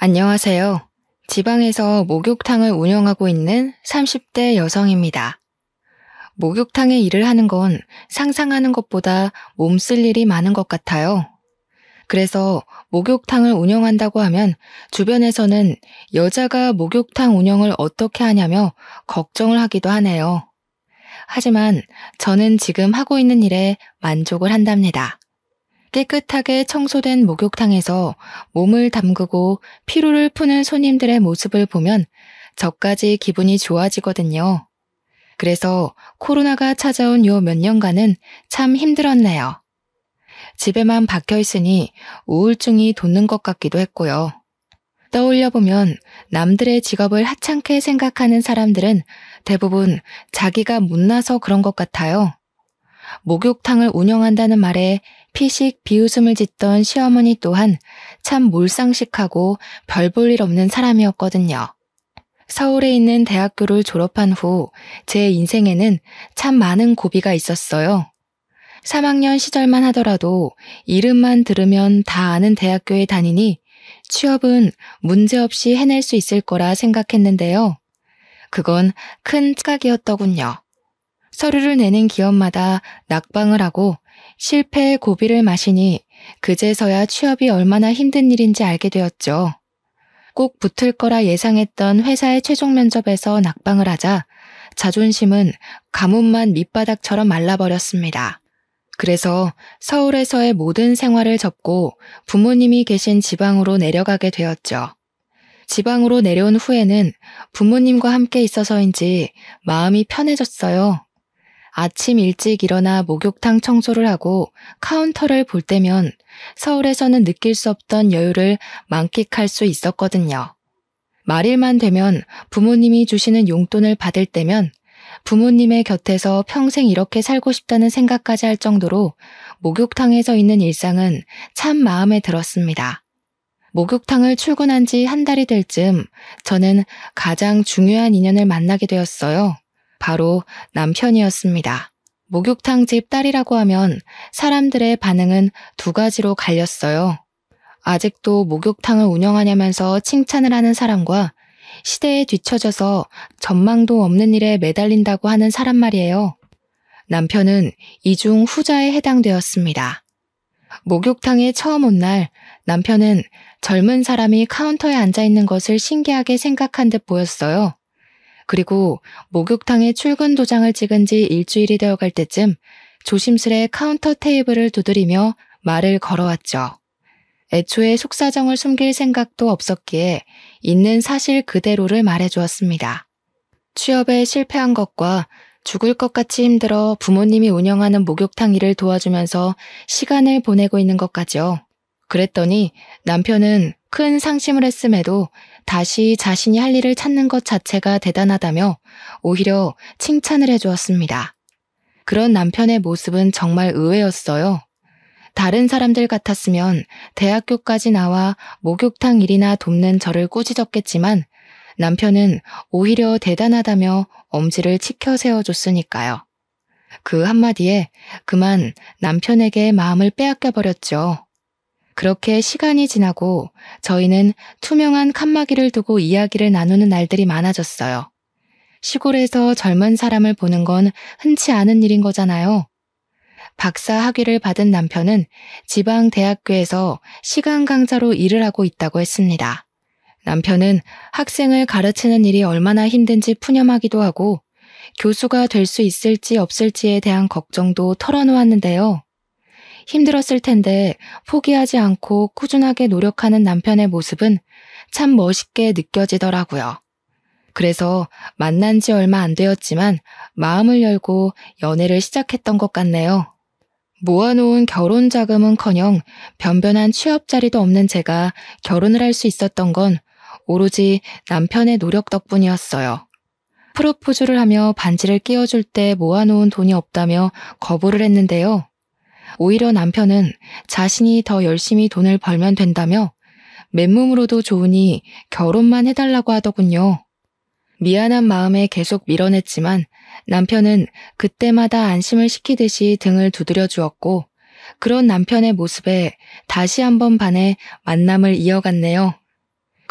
안녕하세요. 지방에서 목욕탕을 운영하고 있는 30대 여성입니다. 목욕탕에 일을 하는 건 상상하는 것보다 몸쓸 일이 많은 것 같아요. 그래서 목욕탕을 운영한다고 하면 주변에서는 여자가 목욕탕 운영을 어떻게 하냐며 걱정을 하기도 하네요. 하지만 저는 지금 하고 있는 일에 만족을 한답니다. 깨끗하게 청소된 목욕탕에서 몸을 담그고 피로를 푸는 손님들의 모습을 보면 저까지 기분이 좋아지거든요. 그래서 코로나가 찾아온 요 몇 년간은 참 힘들었네요. 집에만 박혀 있으니 우울증이 돋는 것 같기도 했고요. 떠올려보면 남들의 직업을 하찮게 생각하는 사람들은 대부분 자기가 못나서 그런 것 같아요. 목욕탕을 운영한다는 말에 피식 비웃음을 짓던 시어머니 또한 참 몰상식하고 별 볼 일 없는 사람이었거든요. 서울에 있는 대학교를 졸업한 후 제 인생에는 참 많은 고비가 있었어요. 3학년 시절만 하더라도 이름만 들으면 다 아는 대학교에 다니니 취업은 문제없이 해낼 수 있을 거라 생각했는데요. 그건 큰 착각이었더군요. 서류를 내는 기업마다 낙방을 하고 실패의 고비를 마시니 그제서야 취업이 얼마나 힘든 일인지 알게 되었죠. 꼭 붙을 거라 예상했던 회사의 최종 면접에서 낙방을 하자 자존심은 가뭄만 밑바닥처럼 말라버렸습니다. 그래서 서울에서의 모든 생활을 접고 부모님이 계신 지방으로 내려가게 되었죠. 지방으로 내려온 후에는 부모님과 함께 있어서인지 마음이 편해졌어요. 아침 일찍 일어나 목욕탕 청소를 하고 카운터를 볼 때면 서울에서는 느낄 수 없던 여유를 만끽할 수 있었거든요. 말일만 되면 부모님이 주시는 용돈을 받을 때면 부모님의 곁에서 평생 이렇게 살고 싶다는 생각까지 할 정도로 목욕탕에서 있는 일상은 참 마음에 들었습니다. 목욕탕을 출근한 지 한 달이 될 즈음 저는 가장 중요한 인연을 만나게 되었어요. 바로 남편이었습니다. 목욕탕 집 딸이라고 하면 사람들의 반응은 두 가지로 갈렸어요. 아직도 목욕탕을 운영하냐면서 칭찬을 하는 사람과 시대에 뒤처져서 전망도 없는 일에 매달린다고 하는 사람 말이에요. 남편은 이 중 후자에 해당되었습니다. 목욕탕에 처음 온 날 남편은 젊은 사람이 카운터에 앉아 있는 것을 신기하게 생각한 듯 보였어요. 그리고 목욕탕에 출근 도장을 찍은 지 일주일이 되어갈 때쯤 조심스레 카운터 테이블을 두드리며 말을 걸어왔죠. 애초에 속사정을 숨길 생각도 없었기에 있는 사실 그대로를 말해주었습니다. 취업에 실패한 것과 죽을 것 같이 힘들어 부모님이 운영하는 목욕탕 일을 도와주면서 시간을 보내고 있는 것까지요. 그랬더니 남편은 큰 상심을 했음에도 다시 자신이 할 일을 찾는 것 자체가 대단하다며 오히려 칭찬을 해주었습니다. 그런 남편의 모습은 정말 의외였어요. 다른 사람들 같았으면 대학교까지 나와 목욕탕 일이나 돕는 저를 꾸짖었겠지만 남편은 오히려 대단하다며 엄지를 치켜 세워줬으니까요. 그 한마디에 그만 남편에게 마음을 빼앗겨버렸죠. 그렇게 시간이 지나고 저희는 투명한 칸막이를 두고 이야기를 나누는 날들이 많아졌어요. 시골에서 젊은 사람을 보는 건 흔치 않은 일인 거잖아요. 박사 학위를 받은 남편은 지방 대학교에서 시간 강사로 일을 하고 있다고 했습니다. 남편은 학생을 가르치는 일이 얼마나 힘든지 푸념하기도 하고 교수가 될 수 있을지 없을지에 대한 걱정도 털어놓았는데요. 힘들었을 텐데 포기하지 않고 꾸준하게 노력하는 남편의 모습은 참 멋있게 느껴지더라고요. 그래서 만난 지 얼마 안 되었지만 마음을 열고 연애를 시작했던 것 같네요. 모아놓은 결혼 자금은커녕 변변한 취업 자리도 없는 제가 결혼을 할 수 있었던 건 오로지 남편의 노력 덕분이었어요. 프로포즈를 하며 반지를 끼워줄 때 모아놓은 돈이 없다며 거부를 했는데요. 오히려 남편은 자신이 더 열심히 돈을 벌면 된다며 맨몸으로도 좋으니 결혼만 해달라고 하더군요. 미안한 마음에 계속 밀어냈지만 남편은 그때마다 안심을 시키듯이 등을 두드려 주었고 그런 남편의 모습에 다시 한번 반해 만남을 이어갔네요.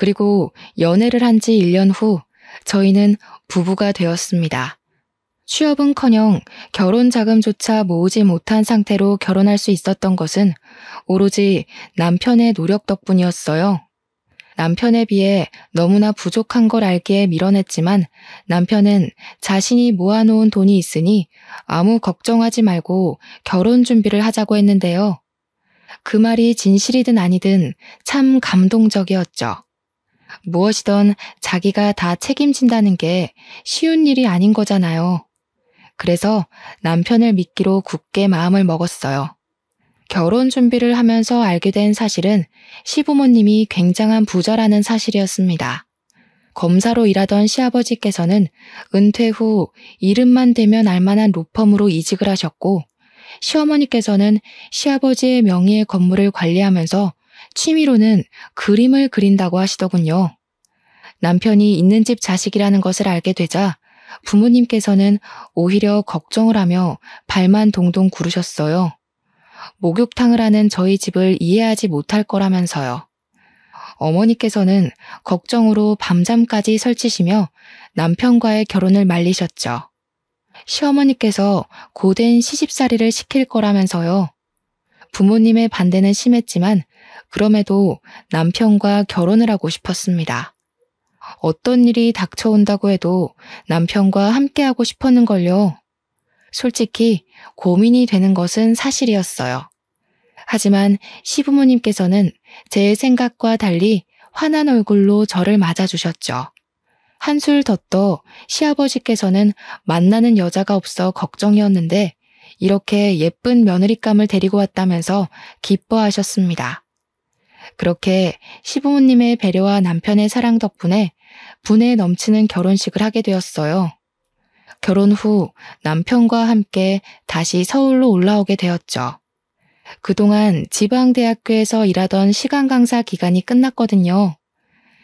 그리고 연애를 한 지 1년 후 저희는 부부가 되었습니다. 취업은커녕 결혼 자금조차 모으지 못한 상태로 결혼할 수 있었던 것은 오로지 남편의 노력 덕분이었어요. 남편에 비해 너무나 부족한 걸 알기에 밀어냈지만 남편은 자신이 모아놓은 돈이 있으니 아무 걱정하지 말고 결혼 준비를 하자고 했는데요. 그 말이 진실이든 아니든 참 감동적이었죠. 무엇이든 자기가 다 책임진다는 게 쉬운 일이 아닌 거잖아요. 그래서 남편을 믿기로 굳게 마음을 먹었어요. 결혼 준비를 하면서 알게 된 사실은 시부모님이 굉장한 부자라는 사실이었습니다. 검사로 일하던 시아버지께서는 은퇴 후 이름만 대면 알만한 로펌으로 이직을 하셨고, 시어머니께서는 시아버지의 명의의 건물을 관리하면서 취미로는 그림을 그린다고 하시더군요. 남편이 있는 집 자식이라는 것을 알게 되자 부모님께서는 오히려 걱정을 하며 발만 동동 구르셨어요. 목욕탕을 하는 저희 집을 이해하지 못할 거라면서요. 어머니께서는 걱정으로 밤잠까지 설치시며 남편과의 결혼을 말리셨죠. 시어머니께서 고된 시집살이를 시킬 거라면서요. 부모님의 반대는 심했지만 그럼에도 남편과 결혼을 하고 싶었습니다. 어떤 일이 닥쳐온다고 해도 남편과 함께하고 싶었는걸요. 솔직히 고민이 되는 것은 사실이었어요. 하지만 시부모님께서는 제 생각과 달리 환한 얼굴로 저를 맞아주셨죠. 한술 더 떠 시아버지께서는 만나는 여자가 없어 걱정이었는데 이렇게 예쁜 며느리감을 데리고 왔다면서 기뻐하셨습니다. 그렇게 시부모님의 배려와 남편의 사랑 덕분에 분에 넘치는 결혼식을 하게 되었어요. 결혼 후 남편과 함께 다시 서울로 올라오게 되었죠. 그동안 지방대학교에서 일하던 시간 강사 기간이 끝났거든요.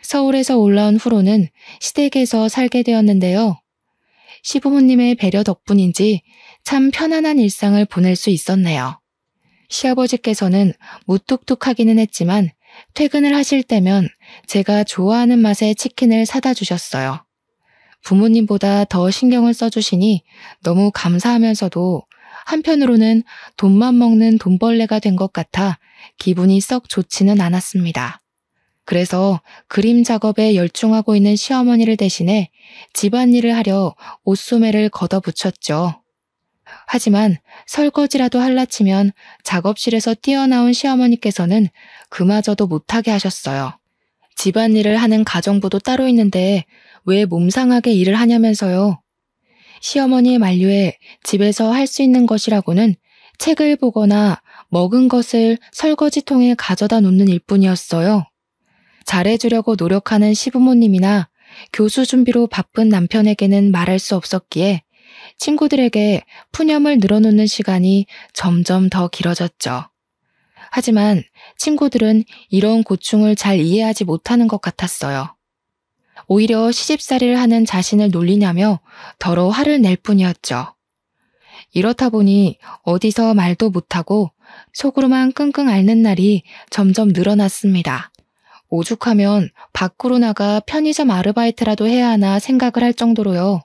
서울에서 올라온 후로는 시댁에서 살게 되었는데요. 시부모님의 배려 덕분인지 참 편안한 일상을 보낼 수 있었네요. 시아버지께서는 무뚝뚝하기는 했지만 퇴근을 하실 때면 제가 좋아하는 맛의 치킨을 사다 주셨어요. 부모님보다 더 신경을 써주시니 너무 감사하면서도 한편으로는 돈만 먹는 돈벌레가 된 것 같아 기분이 썩 좋지는 않았습니다. 그래서 그림 작업에 열중하고 있는 시어머니를 대신해 집안일을 하려 옷소매를 걷어붙였죠. 하지만 설거지라도 할라치면 작업실에서 뛰어나온 시어머니께서는 그마저도 못하게 하셨어요. 집안일을 하는 가정부도 따로 있는데 왜 몸상하게 일을 하냐면서요. 시어머니의 만류에 집에서 할 수 있는 것이라고는 책을 보거나 먹은 것을 설거지통에 가져다 놓는 일뿐이었어요. 잘해주려고 노력하는 시부모님이나 교수 준비로 바쁜 남편에게는 말할 수 없었기에 친구들에게 푸념을 늘어놓는 시간이 점점 더 길어졌죠. 하지만 친구들은 이런 고충을 잘 이해하지 못하는 것 같았어요. 오히려 시집살이를 하는 자신을 놀리냐며 더러 화를 낼 뿐이었죠. 이렇다 보니 어디서 말도 못하고 속으로만 끙끙 앓는 날이 점점 늘어났습니다. 오죽하면 밖으로 나가 편의점 아르바이트라도 해야 하나 생각을 할 정도로요.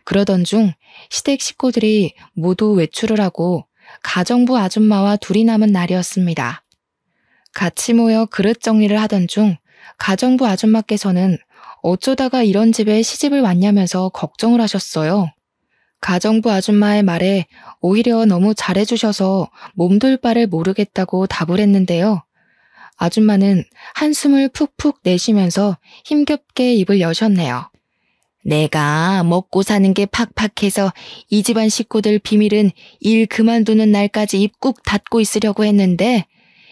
그러던 중 시댁 식구들이 모두 외출을 하고 가정부 아줌마와 둘이 남은 날이었습니다. 같이 모여 그릇 정리를 하던 중 가정부 아줌마께서는 어쩌다가 이런 집에 시집을 왔냐면서 걱정을 하셨어요. 가정부 아줌마의 말에 오히려 너무 잘해주셔서 몸둘 바를 모르겠다고 답을 했는데요. 아줌마는 한숨을 푹푹 내쉬면서 힘겹게 입을 여셨네요. 내가 먹고 사는 게 팍팍해서 이 집안 식구들 비밀은 일 그만두는 날까지 입 꾹 닫고 있으려고 했는데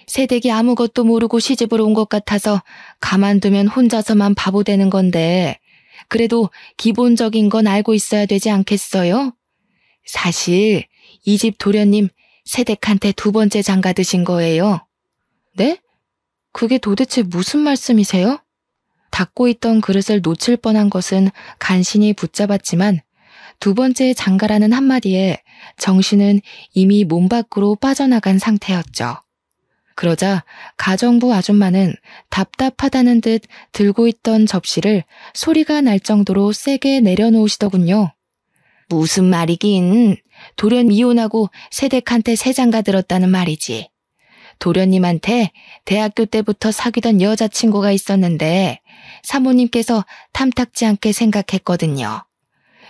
새댁이 아무것도 모르고 시집을 온 것 같아서 가만두면 혼자서만 바보 되는 건데 그래도 기본적인 건 알고 있어야 되지 않겠어요? 사실 이 집 도련님 새댁한테 2번째 장가 드신 거예요. 네? 그게 도대체 무슨 말씀이세요? 닫고 있던 그릇을 놓칠 뻔한 것은 간신히 붙잡았지만 2번째 장가라는 한마디에 정신은 이미 몸 밖으로 빠져나간 상태였죠. 그러자 가정부 아줌마는 답답하다는 듯 들고 있던 접시를 소리가 날 정도로 세게 내려놓으시더군요. 무슨 말이긴. 도련 이혼하고 새댁한테 새 장가 들었다는 말이지. 도련님한테 대학교 때부터 사귀던 여자친구가 있었는데 사모님께서 탐탁지 않게 생각했거든요.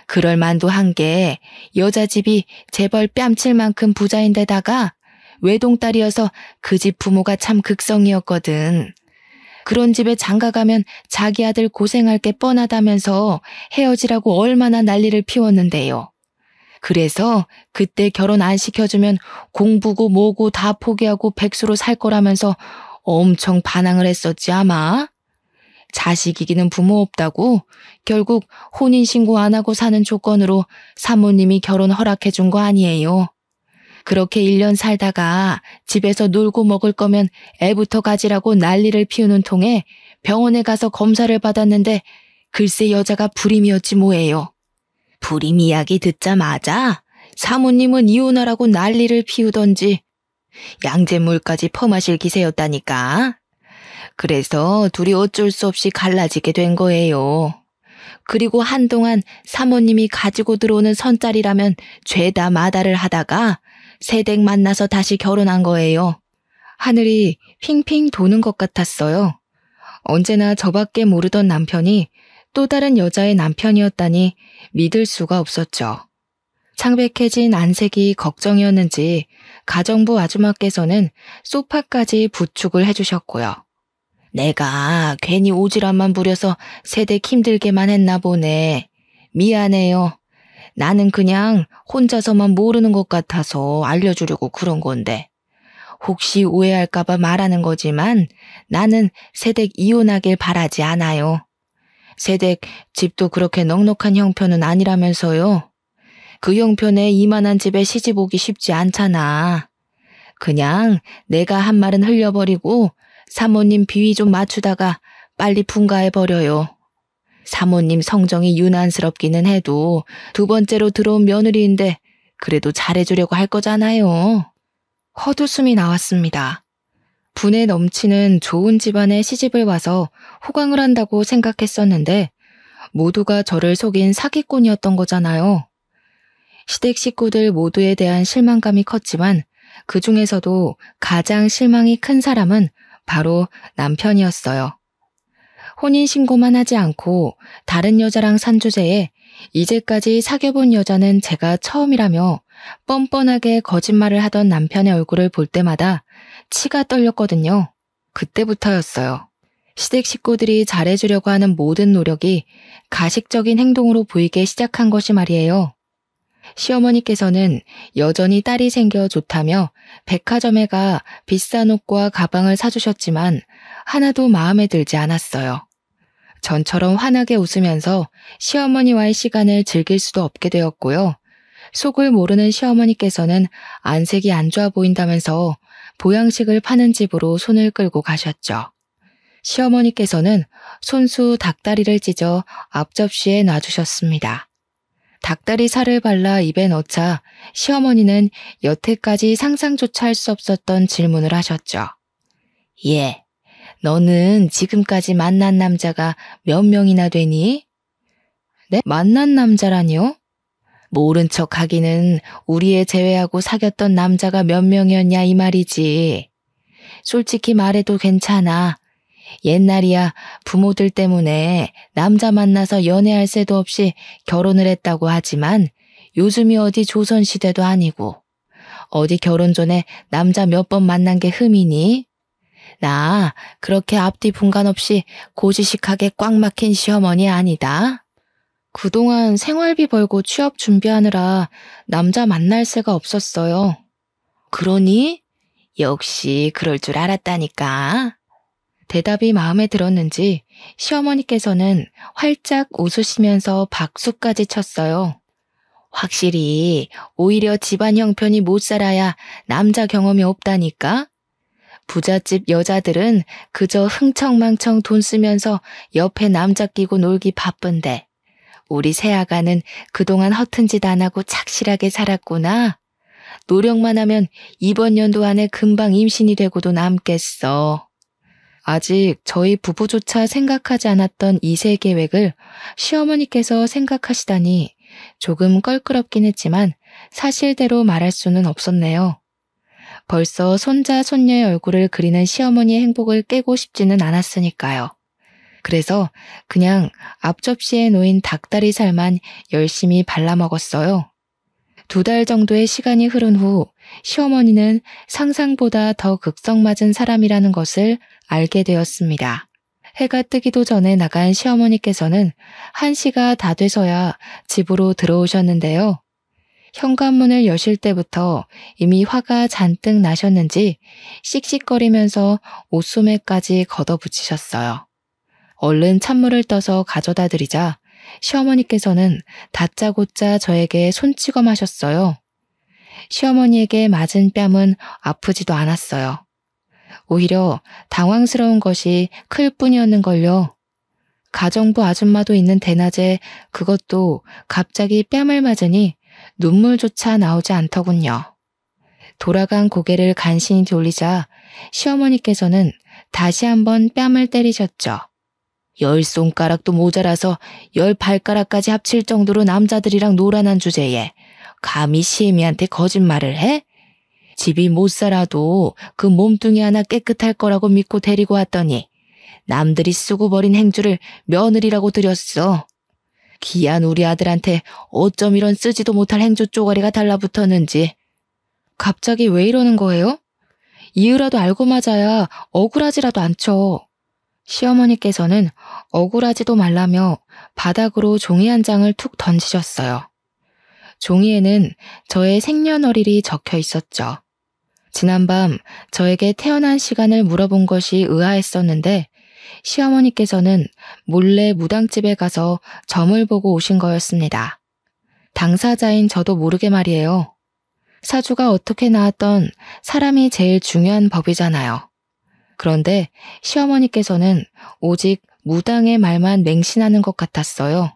그럴 만도 한 게 여자 집이 재벌 뺨칠 만큼 부자인데다가 외동딸이어서 그 집 부모가 참 극성이었거든. 그런 집에 장가가면 자기 아들 고생할 게 뻔하다면서 헤어지라고 얼마나 난리를 피웠는데요. 그래서 그때 결혼 안 시켜주면 공부고 뭐고 다 포기하고 백수로 살 거라면서 엄청 반항을 했었지 아마. 자식 이기는 부모 없다고 결국 혼인신고 안 하고 사는 조건으로 사모님이 결혼 허락해 준 거 아니에요. 그렇게 1년 살다가 집에서 놀고 먹을 거면 애부터 가지라고 난리를 피우는 통에 병원에 가서 검사를 받았는데 글쎄 여자가 불임이었지 뭐예요. 불임 이야기 듣자마자 사모님은 이혼하라고 난리를 피우던지 양잿물까지 퍼마실 기세였다니까. 그래서 둘이 어쩔 수 없이 갈라지게 된 거예요. 그리고 한동안 사모님이 가지고 들어오는 선짜리라면 죄다 마다를 하다가 새댁 만나서 다시 결혼한 거예요. 하늘이 핑핑 도는 것 같았어요. 언제나 저밖에 모르던 남편이 또 다른 여자의 남편이었다니 믿을 수가 없었죠. 창백해진 안색이 걱정이었는지 가정부 아줌마께서는 소파까지 부축을 해주셨고요. 내가 괜히 오지랖만 부려서 새댁 힘들게만 했나 보네. 미안해요. 나는 그냥 혼자서만 모르는 것 같아서 알려주려고 그런 건데. 혹시 오해할까봐 말하는 거지만 나는 새댁 이혼하길 바라지 않아요. 새댁 집도 그렇게 넉넉한 형편은 아니라면서요. 그 형편에 이만한 집에 시집 오기 쉽지 않잖아. 그냥 내가 한 말은 흘려버리고 사모님 비위 좀 맞추다가 빨리 분가해버려요. 사모님 성정이 유난스럽기는 해도 두 번째로 들어온 며느리인데 그래도 잘해주려고 할 거잖아요. 헛웃음이 나왔습니다. 분에 넘치는 좋은 집안에 시집을 와서 호강을 한다고 생각했었는데 모두가 저를 속인 사기꾼이었던 거잖아요. 시댁 식구들 모두에 대한 실망감이 컸지만 그 중에서도 가장 실망이 큰 사람은 바로 남편이었어요. 혼인신고만 하지 않고 다른 여자랑 산 주제에 이제까지 사귀어본 여자는 제가 처음이라며 뻔뻔하게 거짓말을 하던 남편의 얼굴을 볼 때마다 치가 떨렸거든요. 그때부터였어요. 시댁 식구들이 잘해주려고 하는 모든 노력이 가식적인 행동으로 보이게 시작한 것이 말이에요. 시어머니께서는 여전히 딸이 생겨 좋다며 백화점에 가 비싼 옷과 가방을 사주셨지만 하나도 마음에 들지 않았어요. 전처럼 환하게 웃으면서 시어머니와의 시간을 즐길 수도 없게 되었고요. 속을 모르는 시어머니께서는 안색이 안 좋아 보인다면서 보양식을 파는 집으로 손을 끌고 가셨죠. 시어머니께서는 손수 닭다리를 찢어 앞접시에 놔주셨습니다. 닭다리 살을 발라 입에 넣자 시어머니는 여태까지 상상조차 할 수 없었던 질문을 하셨죠. 예, 너는 지금까지 만난 남자가 몇 명이나 되니? 네? 만난 남자라니요? 모른 척 하기는 우리 애 제외하고 사귀었던 남자가 몇 명이었냐 이 말이지. 솔직히 말해도 괜찮아. 옛날이야 부모들 때문에 남자 만나서 연애할 새도 없이 결혼을 했다고 하지만 요즘이 어디 조선시대도 아니고 어디 결혼 전에 남자 몇 번 만난 게 흠이니? 나 그렇게 앞뒤 분간 없이 고지식하게 꽉 막힌 시어머니 아니다. 그동안 생활비 벌고 취업 준비하느라 남자 만날 새가 없었어요. 그러니? 역시 그럴 줄 알았다니까. 대답이 마음에 들었는지 시어머니께서는 활짝 웃으시면서 박수까지 쳤어요. 확실히 오히려 집안 형편이 못 살아야 남자 경험이 없다니까? 부잣집 여자들은 그저 흥청망청 돈 쓰면서 옆에 남자 끼고 놀기 바쁜데 우리 새아가는 그동안 허튼 짓 안 하고 착실하게 살았구나. 노력만 하면 이번 연도 안에 금방 임신이 되고도 남겠어. 아직 저희 부부조차 생각하지 않았던 2세 계획을 시어머니께서 생각하시다니 조금 껄끄럽긴 했지만 사실대로 말할 수는 없었네요. 벌써 손자, 손녀의 얼굴을 그리는 시어머니의 행복을 깨고 싶지는 않았으니까요. 그래서 그냥 앞접시에 놓인 닭다리 살만 열심히 발라먹었어요. 2달 정도의 시간이 흐른 후 시어머니는 상상보다 더 극성맞은 사람이라는 것을 알게 되었습니다. 해가 뜨기도 전에 나간 시어머니께서는 1시가 다 돼서야 집으로 들어오셨는데요. 현관문을 여실 때부터 이미 화가 잔뜩 나셨는지 씩씩거리면서 옷소매까지 걷어붙이셨어요. 얼른 찬물을 떠서 가져다 드리자 시어머니께서는 다짜고짜 저에게 손찌검하셨어요. 시어머니에게 맞은 뺨은 아프지도 않았어요. 오히려 당황스러운 것이 클 뿐이었는걸요. 가정부 아줌마도 있는 대낮에 그것도 갑자기 뺨을 맞으니 눈물조차 나오지 않더군요. 돌아간 고개를 간신히 돌리자 시어머니께서는 다시 한번 뺨을 때리셨죠. 10손가락도 모자라서 10발가락까지 합칠 정도로 남자들이랑 놀아난 주제에 감히 시애미한테 거짓말을 해? 집이 못 살아도 그 몸뚱이 하나 깨끗할 거라고 믿고 데리고 왔더니 남들이 쓰고 버린 행주를 며느리라고 들였어. 귀한 우리 아들한테 어쩜 이런 쓰지도 못할 행주 쪼가리가 달라붙었는지. 갑자기 왜 이러는 거예요? 이유라도 알고 맞아야 억울하지라도 않죠. 시어머니께서는 억울하지도 말라며 바닥으로 종이 한 장을 툭 던지셨어요. 종이에는 저의 생년월일이 적혀 있었죠. 지난밤 저에게 태어난 시간을 물어본 것이 의아했었는데 시어머니께서는 몰래 무당집에 가서 점을 보고 오신 거였습니다. 당사자인 저도 모르게 말이에요. 사주가 어떻게 나왔던 사람이 제일 중요한 법이잖아요. 그런데 시어머니께서는 오직 무당의 말만 맹신하는 것 같았어요.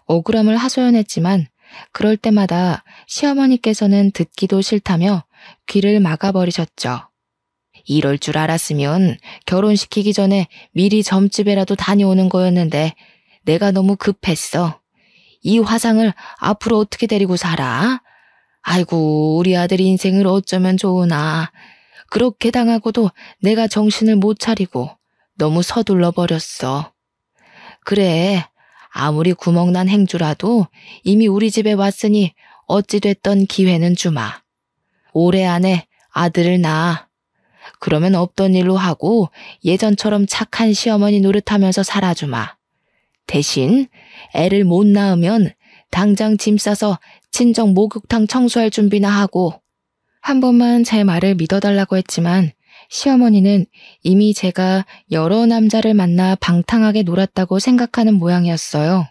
억울함을 하소연했지만 그럴 때마다 시어머니께서는 듣기도 싫다며 귀를 막아버리셨죠. 이럴 줄 알았으면 결혼시키기 전에 미리 점집에라도 다녀오는 거였는데 내가 너무 급했어. 이 화상을 앞으로 어떻게 데리고 살아? 아이고, 우리 아들 인생을 어쩌면 좋으나. 그렇게 당하고도 내가 정신을 못 차리고 너무 서둘러 버렸어. 그래, 아무리 구멍난 행주라도 이미 우리 집에 왔으니 어찌됐던 기회는 주마. 올해 안에 아들을 낳아. 그러면 없던 일로 하고 예전처럼 착한 시어머니 노릇하면서 살아주마. 대신 애를 못 낳으면 당장 짐 싸서 친정 목욕탕 청소할 준비나 하고. 한 번만 제 말을 믿어달라고 했지만 시어머니는 이미 제가 여러 남자를 만나 방탕하게 놀았다고 생각하는 모양이었어요.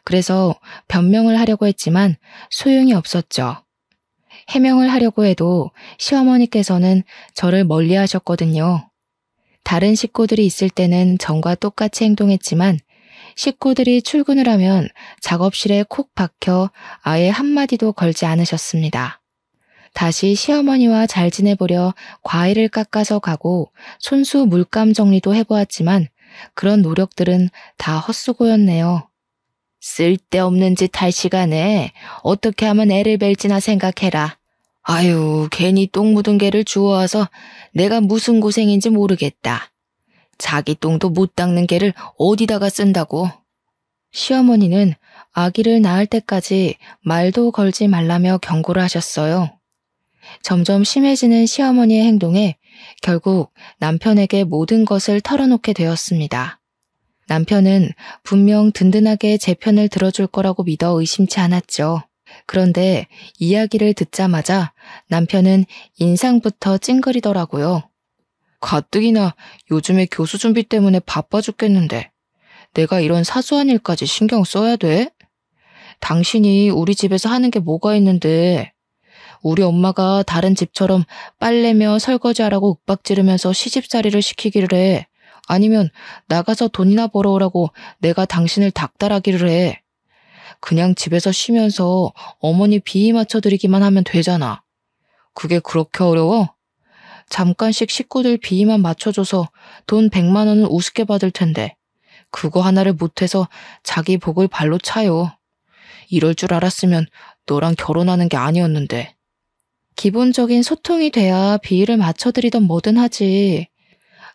그래서 변명을 하려고 했지만 소용이 없었죠. 해명을 하려고 해도 시어머니께서는 저를 멀리 하셨거든요. 다른 식구들이 있을 때는 전과 똑같이 행동했지만 식구들이 출근을 하면 작업실에 콕 박혀 아예 한마디도 걸지 않으셨습니다. 다시 시어머니와 잘 지내보려 과일을 깎아서 가고 손수 물감 정리도 해보았지만 그런 노력들은 다 헛수고였네요. 쓸데없는 짓 할 시간에 어떻게 하면 애를 뵐지나 생각해라. 아유, 괜히 똥 묻은 개를 주워와서 내가 무슨 고생인지 모르겠다. 자기 똥도 못 닦는 개를 어디다가 쓴다고. 시어머니는 아기를 낳을 때까지 말도 걸지 말라며 경고를 하셨어요. 점점 심해지는 시어머니의 행동에 결국 남편에게 모든 것을 털어놓게 되었습니다. 남편은 분명 든든하게 제 편을 들어줄 거라고 믿어 의심치 않았죠. 그런데 이야기를 듣자마자 남편은 인상부터 찡그리더라고요. 가뜩이나 요즘에 교수 준비 때문에 바빠 죽겠는데 내가 이런 사소한 일까지 신경 써야 돼? 당신이 우리 집에서 하는 게 뭐가 있는데 우리 엄마가 다른 집처럼 빨래며 설거지하라고 윽박지르면서 시집살이를 시키기를 해. 아니면 나가서 돈이나 벌어오라고 내가 당신을 닥달하기를 해. 그냥 집에서 쉬면서 어머니 비위 맞춰드리기만 하면 되잖아. 그게 그렇게 어려워? 잠깐씩 식구들 비위만 맞춰줘서 돈 100만 원은 우습게 받을 텐데 그거 하나를 못해서 자기 복을 발로 차요. 이럴 줄 알았으면 너랑 결혼하는 게 아니었는데. 기본적인 소통이 돼야 비위를 맞춰드리던 뭐든 하지.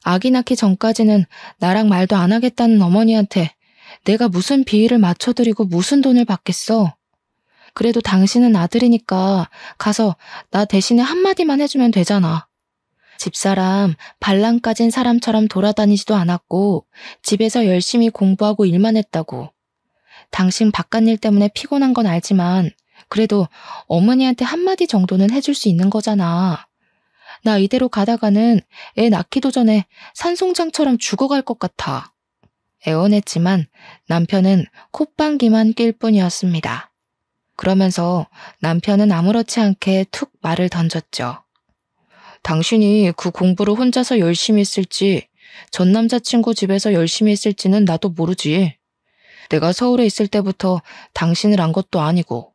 아기 낳기 전까지는 나랑 말도 안 하겠다는 어머니한테 내가 무슨 비위를 맞춰드리고 무슨 돈을 받겠어. 그래도 당신은 아들이니까 가서 나 대신에 한마디만 해주면 되잖아. 집사람, 발랑 까진 사람처럼 돌아다니지도 않았고 집에서 열심히 공부하고 일만 했다고. 당신 바깥일 때문에 피곤한 건 알지만 그래도 어머니한테 한마디 정도는 해줄 수 있는 거잖아. 나 이대로 가다가는 애 낳기도 전에 산송장처럼 죽어갈 것 같아. 애원했지만 남편은 콧방귀만 낄 뿐이었습니다. 그러면서 남편은 아무렇지 않게 툭 말을 던졌죠. 당신이 그 공부를 혼자서 열심히 했을지 전 남자친구 집에서 열심히 했을지는 나도 모르지. 내가 서울에 있을 때부터 당신을 안 것도 아니고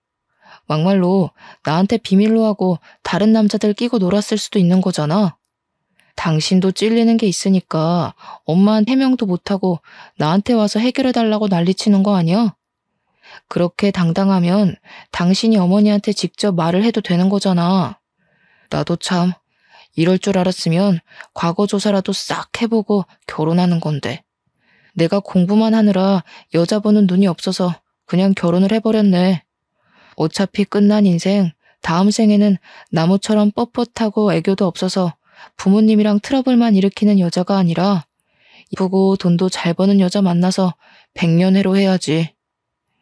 막말로 나한테 비밀로 하고 다른 남자들 끼고 놀았을 수도 있는 거잖아. 당신도 찔리는 게 있으니까 엄마한테 해명도 못하고 나한테 와서 해결해달라고 난리치는 거 아니야? 그렇게 당당하면 당신이 어머니한테 직접 말을 해도 되는 거잖아. 나도 참 이럴 줄 알았으면 과거 조사라도 싹 해보고 결혼하는 건데. 내가 공부만 하느라 여자 보는 눈이 없어서 그냥 결혼을 해버렸네. 어차피 끝난 인생, 다음 생에는 나무처럼 뻣뻣하고 애교도 없어서 부모님이랑 트러블만 일으키는 여자가 아니라 이쁘고 돈도 잘 버는 여자 만나서 백년해로 해야지.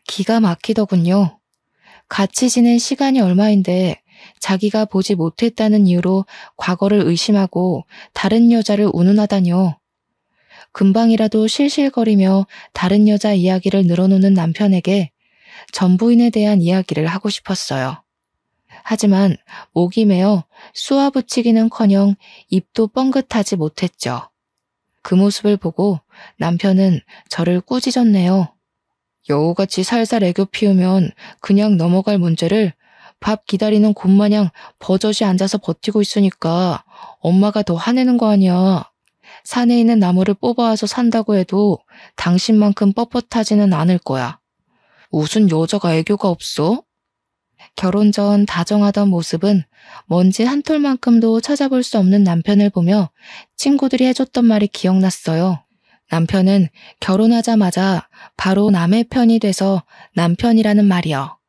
기가 막히더군요. 같이 지낸 시간이 얼마인데 자기가 보지 못했다는 이유로 과거를 의심하고 다른 여자를 운운하다뇨. 금방이라도 실실거리며 다른 여자 이야기를 늘어놓는 남편에게 전 부인에 대한 이야기를 하고 싶었어요. 하지만 목이 메어 쏘아붙이기는커녕 입도 뻥긋하지 못했죠. 그 모습을 보고 남편은 저를 꾸짖었네요. 여우같이 살살 애교 피우면 그냥 넘어갈 문제를 밥 기다리는 곰마냥 버젓이 앉아서 버티고 있으니까 엄마가 더 화내는 거 아니야. 산에 있는 나무를 뽑아와서 산다고 해도 당신만큼 뻣뻣하지는 않을 거야. 무슨 여자가 애교가 없어? 결혼 전 다정하던 모습은 먼지 한 톨만큼도 찾아볼 수 없는 남편을 보며 친구들이 해줬던 말이 기억났어요. 남편은 결혼하자마자 바로 남의 편이 돼서 남편이라는 말이요.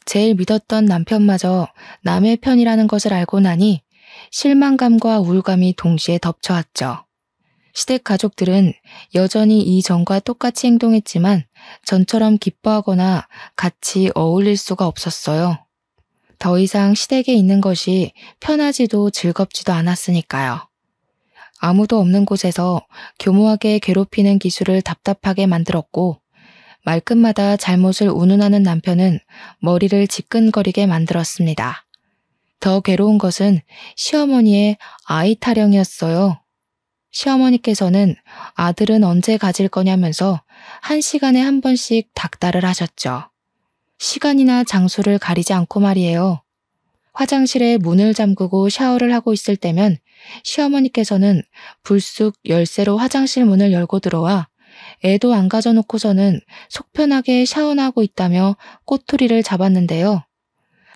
제일 믿었던 남편마저 남의 편이라는 것을 알고 나니 실망감과 우울감이 동시에 덮쳐왔죠. 시댁 가족들은 여전히 이전과 똑같이 행동했지만 전처럼 기뻐하거나 같이 어울릴 수가 없었어요. 더 이상 시댁에 있는 것이 편하지도 즐겁지도 않았으니까요. 아무도 없는 곳에서 교모하게 괴롭히는 기술을 답답하게 만들었고 말끝마다 잘못을 운운하는 남편은 머리를 지끈거리게 만들었습니다. 더 괴로운 것은 시어머니의 아이 타령이었어요. 시어머니께서는 아들은 언제 가질 거냐면서 1시간에 한 번씩 닥달을 하셨죠. 시간이나 장소를 가리지 않고 말이에요. 화장실에 문을 잠그고 샤워를 하고 있을 때면 시어머니께서는 불쑥 열쇠로 화장실 문을 열고 들어와 애도 안 가져놓고서는 속편하게 샤워나 하고 있다며 꼬투리를 잡았는데요.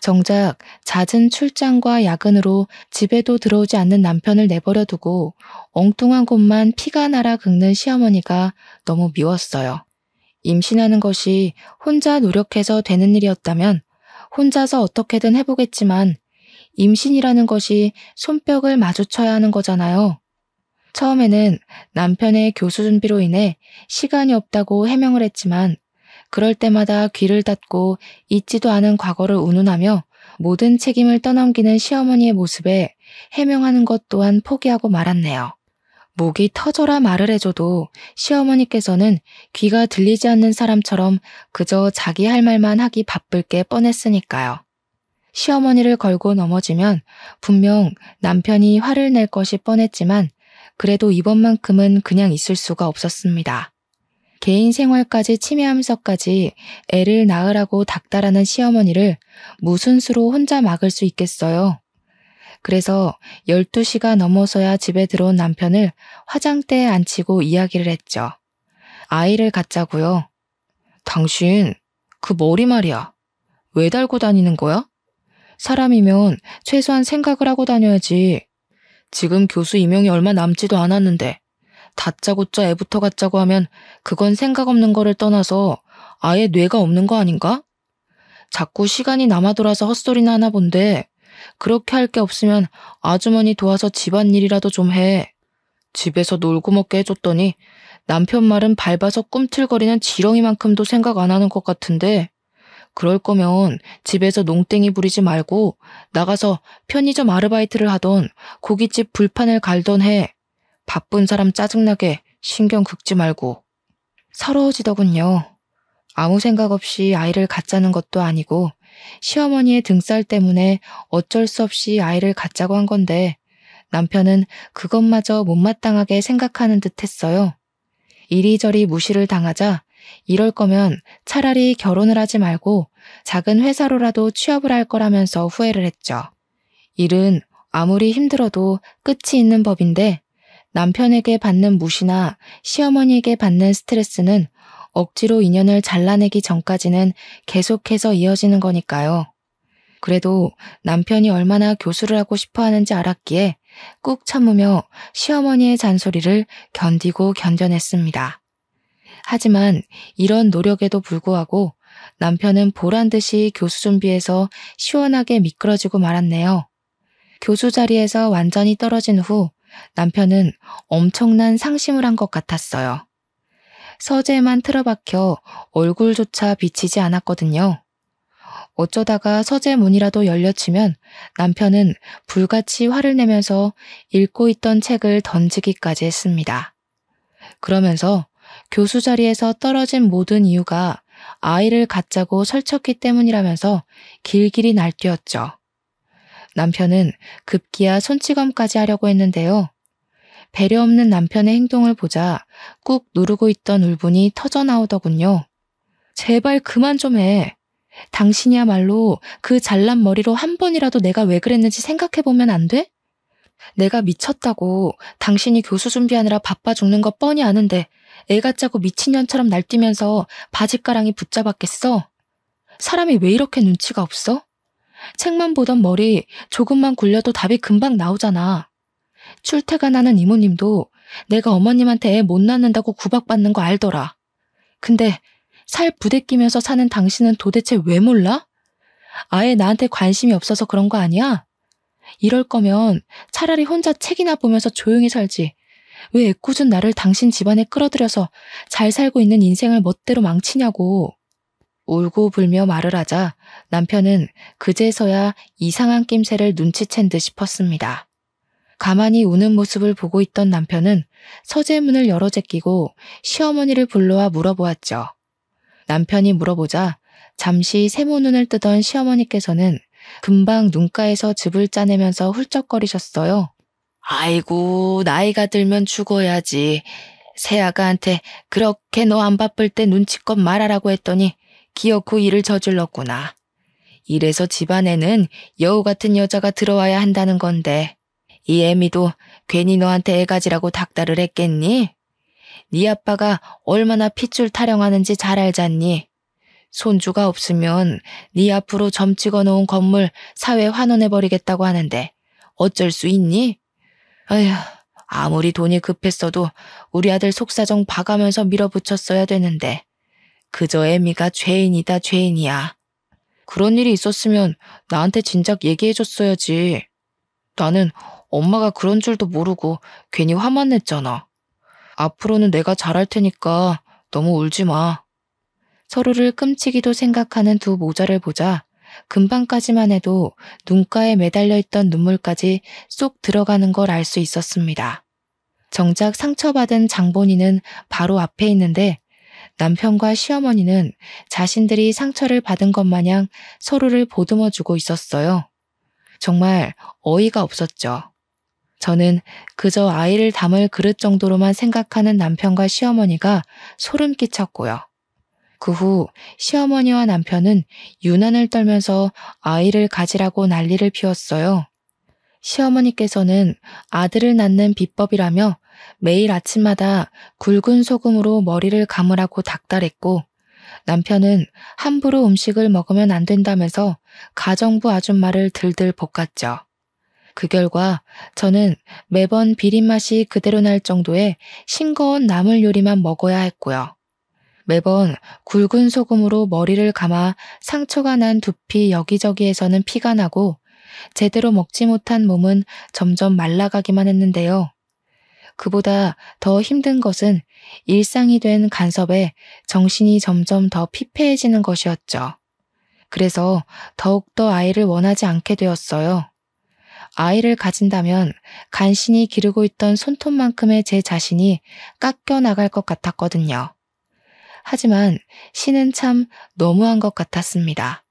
정작 잦은 출장과 야근으로 집에도 들어오지 않는 남편을 내버려 두고 엉뚱한 곳만 피가 나라 긁는 시어머니가 너무 미웠어요. 임신하는 것이 혼자 노력해서 되는 일이었다면 혼자서 어떻게든 해보겠지만 임신이라는 것이 손뼉을 마주쳐야 하는 거잖아요. 처음에는 남편의 교수 준비로 인해 시간이 없다고 해명을 했지만 그럴 때마다 귀를 닫고 잊지도 않은 과거를 운운하며 모든 책임을 떠넘기는 시어머니의 모습에 해명하는 것 또한 포기하고 말았네요. 목이 터져라 말을 해줘도 시어머니께서는 귀가 들리지 않는 사람처럼 그저 자기 할 말만 하기 바쁠 게 뻔했으니까요. 시어머니를 걸고 넘어지면 분명 남편이 화를 낼 것이 뻔했지만 그래도 이번만큼은 그냥 있을 수가 없었습니다. 개인 생활까지 침해하면서까지 애를 낳으라고 닥달하는 시어머니를 무슨 수로 혼자 막을 수 있겠어요. 그래서 12시가 넘어서야 집에 들어온 남편을 화장대에 앉히고 이야기를 했죠. 아이를 갖자고요. 당신, 그 머리 말이야. 왜 달고 다니는 거야? 사람이면 최소한 생각을 하고 다녀야지. 지금 교수 임용이 얼마 남지도 않았는데 다짜고짜 애부터 갖자고 하면 그건 생각 없는 거를 떠나서 아예 뇌가 없는 거 아닌가? 자꾸 시간이 남아 돌아서 헛소리나 하나 본데 그렇게 할 게 없으면 아주머니 도와서 집안일이라도 좀 해. 집에서 놀고 먹게 해줬더니 남편 말은 밟아서 꿈틀거리는 지렁이만큼도 생각 안 하는 것 같은데 그럴 거면 집에서 농땡이 부리지 말고 나가서 편의점 아르바이트를 하던 고깃집 불판을 갈던 해. 바쁜 사람 짜증나게 신경 긁지 말고. 서러워지더군요. 아무 생각 없이 아이를 갖자는 것도 아니고 시어머니의 등살 때문에 어쩔 수 없이 아이를 갖자고 한 건데 남편은 그것마저 못마땅하게 생각하는 듯 했어요. 이리저리 무시를 당하자 이럴 거면 차라리 결혼을 하지 말고 작은 회사로라도 취업을 할 거라면서 후회를 했죠. 일은 아무리 힘들어도 끝이 있는 법인데 남편에게 받는 무시나 시어머니에게 받는 스트레스는 억지로 인연을 잘라내기 전까지는 계속해서 이어지는 거니까요. 그래도 남편이 얼마나 교수를 하고 싶어 하는지 알았기에 꾹 참으며 시어머니의 잔소리를 견디고 견뎌냈습니다. 하지만 이런 노력에도 불구하고 남편은 보란듯이 교수 준비해서 시원하게 미끄러지고 말았네요. 교수 자리에서 완전히 떨어진 후 남편은 엄청난 상심을 한 것 같았어요. 서재에만 틀어박혀 얼굴조차 비치지 않았거든요. 어쩌다가 서재 문이라도 열려치면 남편은 불같이 화를 내면서 읽고 있던 책을 던지기까지 했습니다. 그러면서 교수 자리에서 떨어진 모든 이유가 아이를 갖자고 설쳤기 때문이라면서 길길이 날뛰었죠. 남편은 급기야 손찌검까지 하려고 했는데요. 배려 없는 남편의 행동을 보자 꾹 누르고 있던 울분이 터져나오더군요. 제발 그만 좀 해. 당신이야말로 그 잘난 머리로 한 번이라도 내가 왜 그랬는지 생각해보면 안 돼? 내가 미쳤다고 당신이 교수 준비하느라 바빠 죽는 거 뻔히 아는데 애 같자고 미친년처럼 날뛰면서 바짓가랑이 붙잡았겠어? 사람이 왜 이렇게 눈치가 없어? 책만 보던 머리 조금만 굴려도 답이 금방 나오잖아. 출퇴근하는 이모님도 내가 어머님한테 애 못 낳는다고 구박받는 거 알더라. 근데 살 부대끼면서 사는 당신은 도대체 왜 몰라? 아예 나한테 관심이 없어서 그런 거 아니야? 이럴 거면 차라리 혼자 책이나 보면서 조용히 살지. 왜 애꿎은 나를 당신 집안에 끌어들여서 잘 살고 있는 인생을 멋대로 망치냐고. 울고 불며 말을 하자 남편은 그제서야 이상한 낌새를 눈치챈 듯 싶었습니다. 가만히 우는 모습을 보고 있던 남편은 서재문을 열어 제끼고 시어머니를 불러와 물어보았죠. 남편이 물어보자 잠시 세모눈을 뜨던 시어머니께서는 금방 눈가에서 즙을 짜내면서 훌쩍거리셨어요. 아이고, 나이가 들면 죽어야지. 새아가한테 그렇게 너 안 바쁠 때 눈치껏 말하라고 했더니 기어코 일을 저질렀구나. 이래서 집안에는 여우 같은 여자가 들어와야 한다는 건데 이 애미도 괜히 너한테 애 가지라고 닥달을 했겠니? 네 아빠가 얼마나 핏줄 타령하는지 잘 알잖니? 손주가 없으면 네 앞으로 점 찍어놓은 건물 사회 환원해버리겠다고 하는데 어쩔 수 있니? 아휴, 아무리 돈이 급했어도 우리 아들 속사정 봐가면서 밀어붙였어야 되는데 그저 애미가 죄인이다 죄인이야. 그런 일이 있었으면 나한테 진작 얘기해줬어야지. 나는 엄마가 그런 줄도 모르고 괜히 화만 냈잖아. 앞으로는 내가 잘할 테니까 너무 울지 마. 서로를 끔찍이도 생각하는 두 모자를 보자 금방까지만 해도 눈가에 매달려 있던 눈물까지 쏙 들어가는 걸 알 수 있었습니다. 정작 상처받은 장본인은 바로 앞에 있는데 남편과 시어머니는 자신들이 상처를 받은 것 마냥 서로를 보듬어주고 있었어요. 정말 어이가 없었죠. 저는 그저 아이를 담을 그릇 정도로만 생각하는 남편과 시어머니가 소름 끼쳤고요. 그 후 시어머니와 남편은 유난을 떨면서 아이를 가지라고 난리를 피웠어요. 시어머니께서는 아들을 낳는 비법이라며 매일 아침마다 굵은 소금으로 머리를 감으라고 닥달했고, 남편은 함부로 음식을 먹으면 안 된다면서 가정부 아줌마를 들들 볶았죠. 그 결과 저는 매번 비린맛이 그대로 날 정도의 싱거운 나물 요리만 먹어야 했고요. 매번 굵은 소금으로 머리를 감아 상처가 난 두피 여기저기에서는 피가 나고 제대로 먹지 못한 몸은 점점 말라가기만 했는데요. 그보다 더 힘든 것은 일상이 된 간섭에 정신이 점점 더 피폐해지는 것이었죠. 그래서 더욱더 아이를 원하지 않게 되었어요. 아이를 가진다면 간신히 기르고 있던 손톱만큼의 제 자신이 깎여 나갈 것 같았거든요. 하지만 신은 참 너무한 것 같았습니다.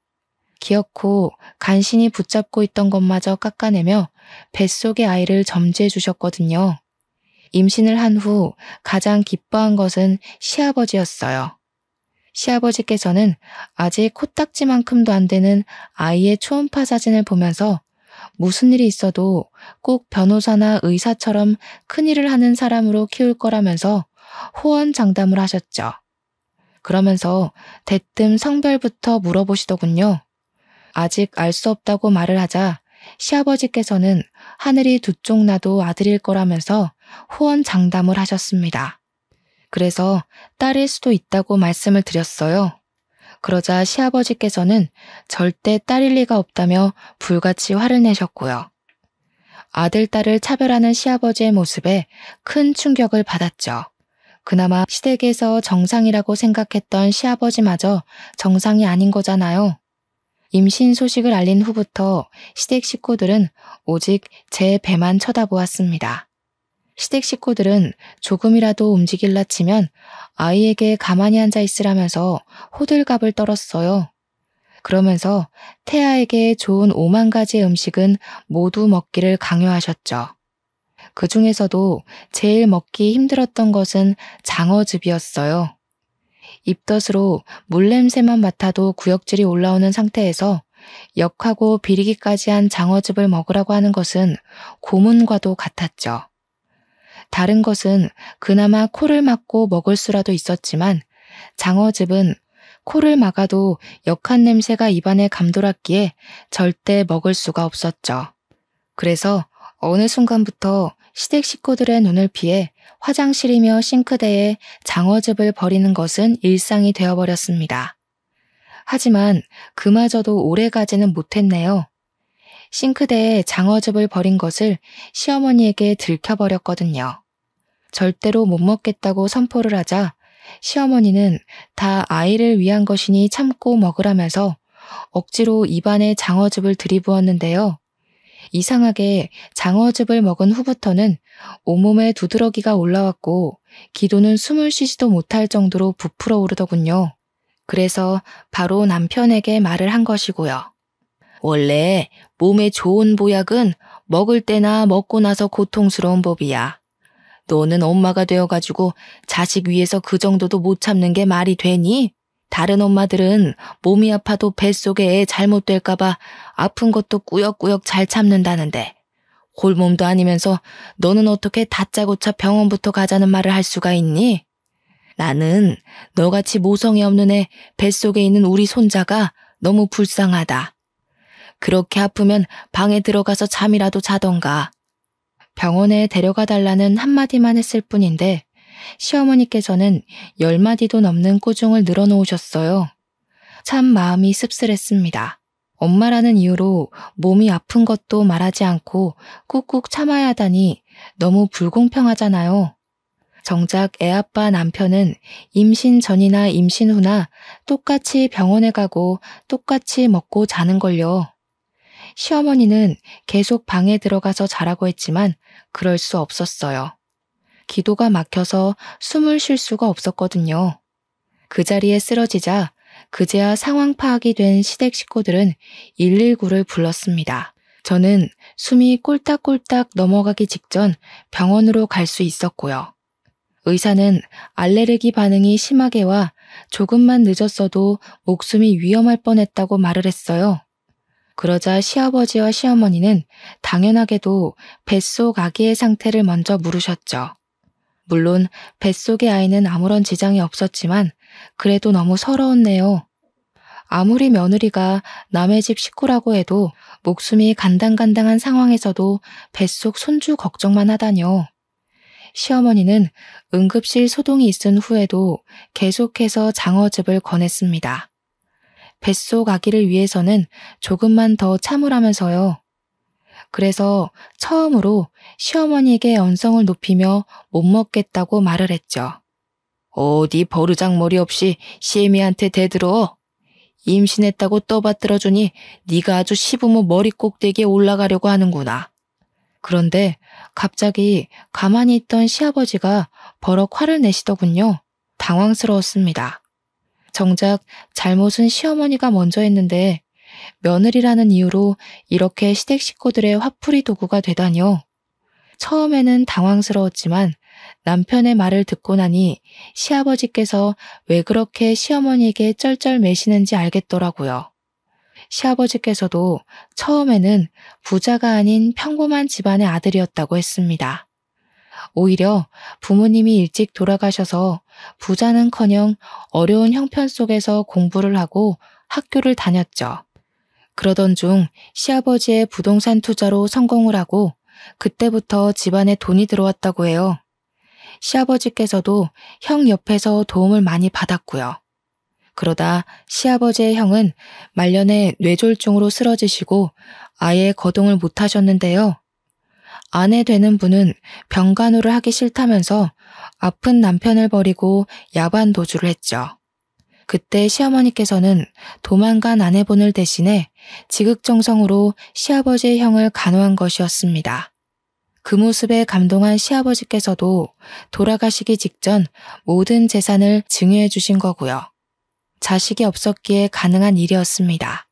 기어코 간신히 붙잡고 있던 것마저 깎아내며 뱃속의 아이를 점지해 주셨거든요. 임신을 한 후 가장 기뻐한 것은 시아버지였어요. 시아버지께서는 아직 코딱지만큼도 안 되는 아이의 초음파 사진을 보면서 무슨 일이 있어도 꼭 변호사나 의사처럼 큰일을 하는 사람으로 키울 거라면서 호언장담을 하셨죠. 그러면서 대뜸 성별부터 물어보시더군요. 아직 알 수 없다고 말을 하자 시아버지께서는 하늘이 두 쪽 나도 아들일 거라면서 호언장담을 하셨습니다. 그래서 딸일 수도 있다고 말씀을 드렸어요. 그러자 시아버지께서는 절대 딸일 리가 없다며 불같이 화를 내셨고요. 아들, 딸을 차별하는 시아버지의 모습에 큰 충격을 받았죠. 그나마 시댁에서 정상이라고 생각했던 시아버지마저 정상이 아닌 거잖아요. 임신 소식을 알린 후부터 시댁 식구들은 오직 제 배만 쳐다보았습니다. 시댁 식구들은 조금이라도 움직일라 치면 아이에게 가만히 앉아 있으라면서 호들갑을 떨었어요. 그러면서 태아에게 좋은 5만 가지의 음식은 모두 먹기를 강요하셨죠. 그 중에서도 제일 먹기 힘들었던 것은 장어즙이었어요. 입덧으로 물냄새만 맡아도 구역질이 올라오는 상태에서 역하고 비리기까지 한 장어즙을 먹으라고 하는 것은 고문과도 같았죠. 다른 것은 그나마 코를 막고 먹을 수라도 있었지만 장어즙은 코를 막아도 역한 냄새가 입안에 감돌았기에 절대 먹을 수가 없었죠. 그래서 어느 순간부터 시댁 식구들의 눈을 피해 화장실이며 싱크대에 장어즙을 버리는 것은 일상이 되어버렸습니다. 하지만 그마저도 오래가지는 못했네요. 싱크대에 장어즙을 버린 것을 시어머니에게 들켜버렸거든요. 절대로 못 먹겠다고 선포를 하자 시어머니는 다 아이를 위한 것이니 참고 먹으라면서 억지로 입안에 장어즙을 들이부었는데요. 이상하게 장어즙을 먹은 후부터는 온몸에 두드러기가 올라왔고 기도는 숨을 쉬지도 못할 정도로 부풀어 오르더군요. 그래서 바로 남편에게 말을 한 것이고요. 원래 몸에 좋은 보약은 먹을 때나 먹고 나서 고통스러운 법이야. 너는 엄마가 되어가지고 자식 위해서 그 정도도 못 참는 게 말이 되니? 다른 엄마들은 몸이 아파도 뱃속에 애 잘못될까봐 아픈 것도 꾸역꾸역 잘 참는다는데 홀몸도 아니면서 너는 어떻게 다짜고짜 병원부터 가자는 말을 할 수가 있니? 나는 너같이 모성이 없는 애 뱃속에 있는 우리 손자가 너무 불쌍하다. 그렇게 아프면 방에 들어가서 잠이라도 자던가. 병원에 데려가 달라는 한마디만 했을 뿐인데 시어머니께서는 10마디도 넘는 꾸중을 늘어놓으셨어요. 참 마음이 씁쓸했습니다. 엄마라는 이유로 몸이 아픈 것도 말하지 않고 꾹꾹 참아야 하다니 너무 불공평하잖아요. 정작 애아빠 남편은 임신 전이나 임신 후나 똑같이 병원에 가고 똑같이 먹고 자는걸요. 시어머니는 계속 방에 들어가서 자라고 했지만 그럴 수 없었어요. 기도가 막혀서 숨을 쉴 수가 없었거든요. 그 자리에 쓰러지자 그제야 상황 파악이 된 시댁 식구들은 119를 불렀습니다. 저는 숨이 꼴딱꼴딱 넘어가기 직전 병원으로 갈 수 있었고요. 의사는 알레르기 반응이 심하게 와 조금만 늦었어도 목숨이 위험할 뻔했다고 말을 했어요. 그러자 시아버지와 시어머니는 당연하게도 뱃속 아기의 상태를 먼저 물으셨죠. 물론 뱃속의 아이는 아무런 지장이 없었지만 그래도 너무 서러웠네요. 아무리 며느리가 남의 집 식구라고 해도 목숨이 간당간당한 상황에서도 뱃속 손주 걱정만 하다뇨. 시어머니는 응급실 소동이 있은 후에도 계속해서 장어즙을 권했습니다. 뱃속 아기를 위해서는 조금만 더 참으라면서요. 그래서 처음으로 시어머니에게 언성을 높이며 못 먹겠다고 말을 했죠. 어디 버르장머리 없이 시애미한테 대들어. 임신했다고 떠받들어주니 네가 아주 시부모 머리 꼭대기에 올라가려고 하는구나. 그런데 갑자기 가만히 있던 시아버지가 버럭 화를 내시더군요. 당황스러웠습니다. 정작 잘못은 시어머니가 먼저 했는데 며느리라는 이유로 이렇게 시댁 식구들의 화풀이 도구가 되다니요. 처음에는 당황스러웠지만 남편의 말을 듣고 나니 시아버지께서 왜 그렇게 시어머니에게 쩔쩔매시는지 알겠더라고요. 시아버지께서도 처음에는 부자가 아닌 평범한 집안의 아들이었다고 했습니다. 오히려 부모님이 일찍 돌아가셔서 부자는커녕 어려운 형편 속에서 공부를 하고 학교를 다녔죠. 그러던 중 시아버지의 부동산 투자로 성공을 하고 그때부터 집안에 돈이 들어왔다고 해요. 시아버지께서도 형 옆에서 도움을 많이 받았고요. 그러다 시아버지의 형은 말년에 뇌졸중으로 쓰러지시고 아예 거동을 못하셨는데요. 아내 되는 분은 병간호를 하기 싫다면서 아픈 남편을 버리고 야반 도주를 했죠. 그때 시어머니께서는 도망간 아내분을 대신해 지극정성으로 시아버지의 형을 간호한 것이었습니다. 그 모습에 감동한 시아버지께서도 돌아가시기 직전 모든 재산을 증여해 주신 거고요. 자식이 없었기에 가능한 일이었습니다.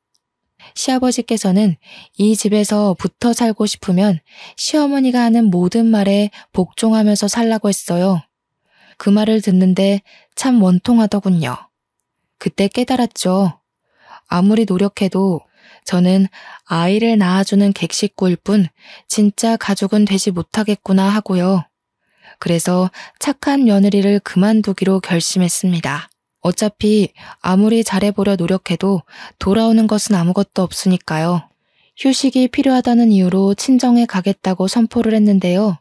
시아버지께서는 이 집에서 붙어 살고 싶으면 시어머니가 하는 모든 말에 복종하면서 살라고 했어요. 그 말을 듣는데 참 원통하더군요. 그때 깨달았죠. 아무리 노력해도 저는 아이를 낳아주는 객식구일 뿐 진짜 가족은 되지 못하겠구나 하고요. 그래서 착한 며느리를 그만두기로 결심했습니다. 어차피 아무리 잘해보려 노력해도 돌아오는 것은 아무것도 없으니까요. 휴식이 필요하다는 이유로 친정에 가겠다고 선포를 했는데요.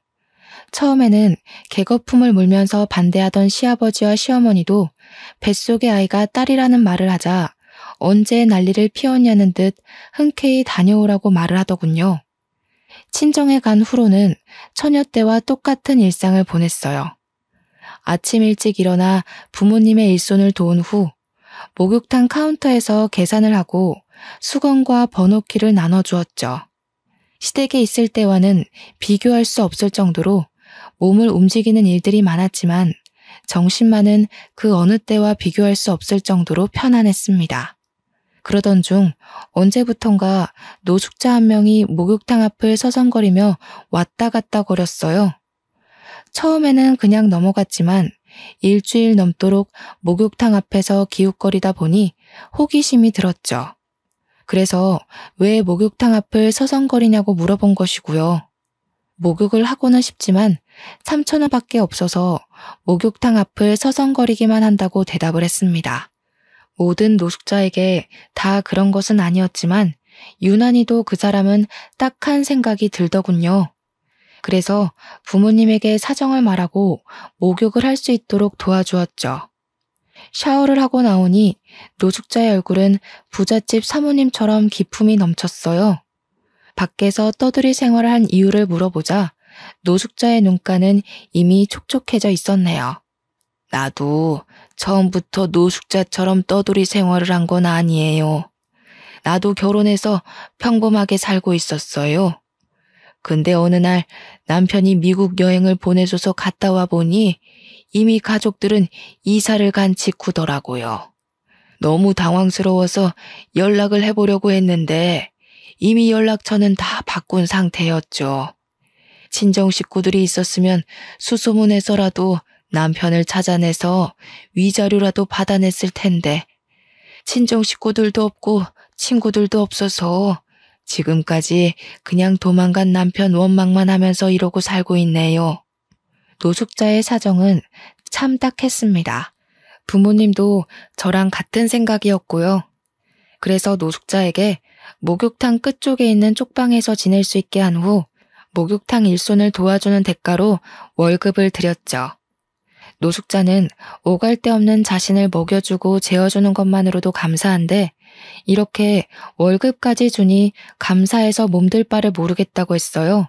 처음에는 개거품을 물면서 반대하던 시아버지와 시어머니도 뱃속의 아이가 딸이라는 말을 하자 언제 난리를 피웠냐는 듯 흔쾌히 다녀오라고 말을 하더군요. 친정에 간 후로는 처녀 때와 똑같은 일상을 보냈어요. 아침 일찍 일어나 부모님의 일손을 도운 후 목욕탕 카운터에서 계산을 하고 수건과 번호키를 나눠주었죠. 시댁에 있을 때와는 비교할 수 없을 정도로 몸을 움직이는 일들이 많았지만 정신만은 그 어느 때와 비교할 수 없을 정도로 편안했습니다. 그러던 중 언제부턴가 노숙자 한 명이 목욕탕 앞을 서성거리며 왔다 갔다 거렸어요. 처음에는 그냥 넘어갔지만 일주일 넘도록 목욕탕 앞에서 기웃거리다 보니 호기심이 들었죠. 그래서 왜 목욕탕 앞을 서성거리냐고 물어본 것이고요. 목욕을 하고는 싶지만 3,000원밖에 없어서 목욕탕 앞을 서성거리기만 한다고 대답을 했습니다. 모든 노숙자에게 다 그런 것은 아니었지만 유난히도 그 사람은 딱한 생각이 들더군요. 그래서 부모님에게 사정을 말하고 목욕을 할 수 있도록 도와주었죠. 샤워를 하고 나오니 노숙자의 얼굴은 부잣집 사모님처럼 기품이 넘쳤어요. 밖에서 떠들이 생활을 한 이유를 물어보자 노숙자의 눈가는 이미 촉촉해져 있었네요. 나도 처음부터 노숙자처럼 떠돌이 생활을 한 건 아니에요. 나도 결혼해서 평범하게 살고 있었어요. 근데 어느 날 남편이 미국 여행을 보내줘서 갔다 와 보니 이미 가족들은 이사를 간 직후더라고요. 너무 당황스러워서 연락을 해보려고 했는데 이미 연락처는 다 바꾼 상태였죠. 친정 식구들이 있었으면 수소문해서라도 남편을 찾아내서 위자료라도 받아냈을 텐데 친정 식구들도 없고 친구들도 없어서 지금까지 그냥 도망간 남편 원망만 하면서 이러고 살고 있네요. 노숙자의 사정은 참 딱했습니다. 부모님도 저랑 같은 생각이었고요. 그래서 노숙자에게 목욕탕 끝쪽에 있는 쪽방에서 지낼 수 있게 한 후 목욕탕 일손을 도와주는 대가로 월급을 드렸죠. 노숙자는 오갈 데 없는 자신을 먹여주고 재워주는 것만으로도 감사한데 이렇게 월급까지 주니 감사해서 몸둘 바를 모르겠다고 했어요.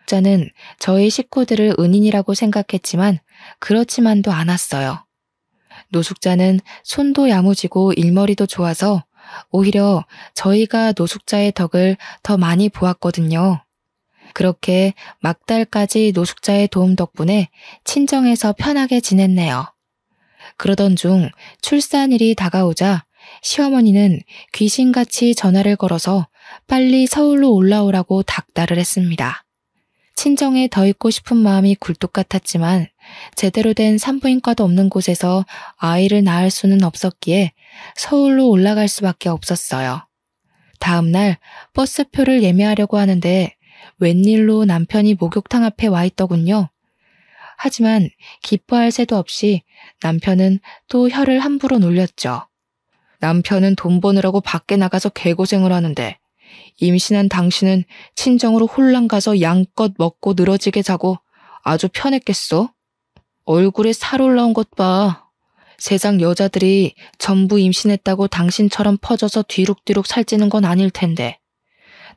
노숙자는 저희 식구들을 은인이라고 생각했지만 그렇지만도 않았어요. 노숙자는 손도 야무지고 일머리도 좋아서 오히려 저희가 노숙자의 덕을 더 많이 보았거든요. 그렇게 막달까지 노숙자의 도움 덕분에 친정에서 편하게 지냈네요. 그러던 중 출산일이 다가오자 시어머니는 귀신같이 전화를 걸어서 빨리 서울로 올라오라고 닥달을 했습니다. 친정에 더 있고 싶은 마음이 굴뚝 같았지만 제대로 된 산부인과도 없는 곳에서 아이를 낳을 수는 없었기에 서울로 올라갈 수밖에 없었어요. 다음 날 버스표를 예매하려고 하는데 웬일로 남편이 목욕탕 앞에 와 있더군요. 하지만 기뻐할 새도 없이 남편은 또 혀를 함부로 놀렸죠. 남편은 돈 버느라고 밖에 나가서 개고생을 하는데 임신한 당신은 친정으로 홀랑 가서 양껏 먹고 늘어지게 자고 아주 편했겠어? 얼굴에 살 올라온 것 봐. 세상 여자들이 전부 임신했다고 당신처럼 퍼져서 뒤룩뒤룩 살찌는 건 아닐 텐데.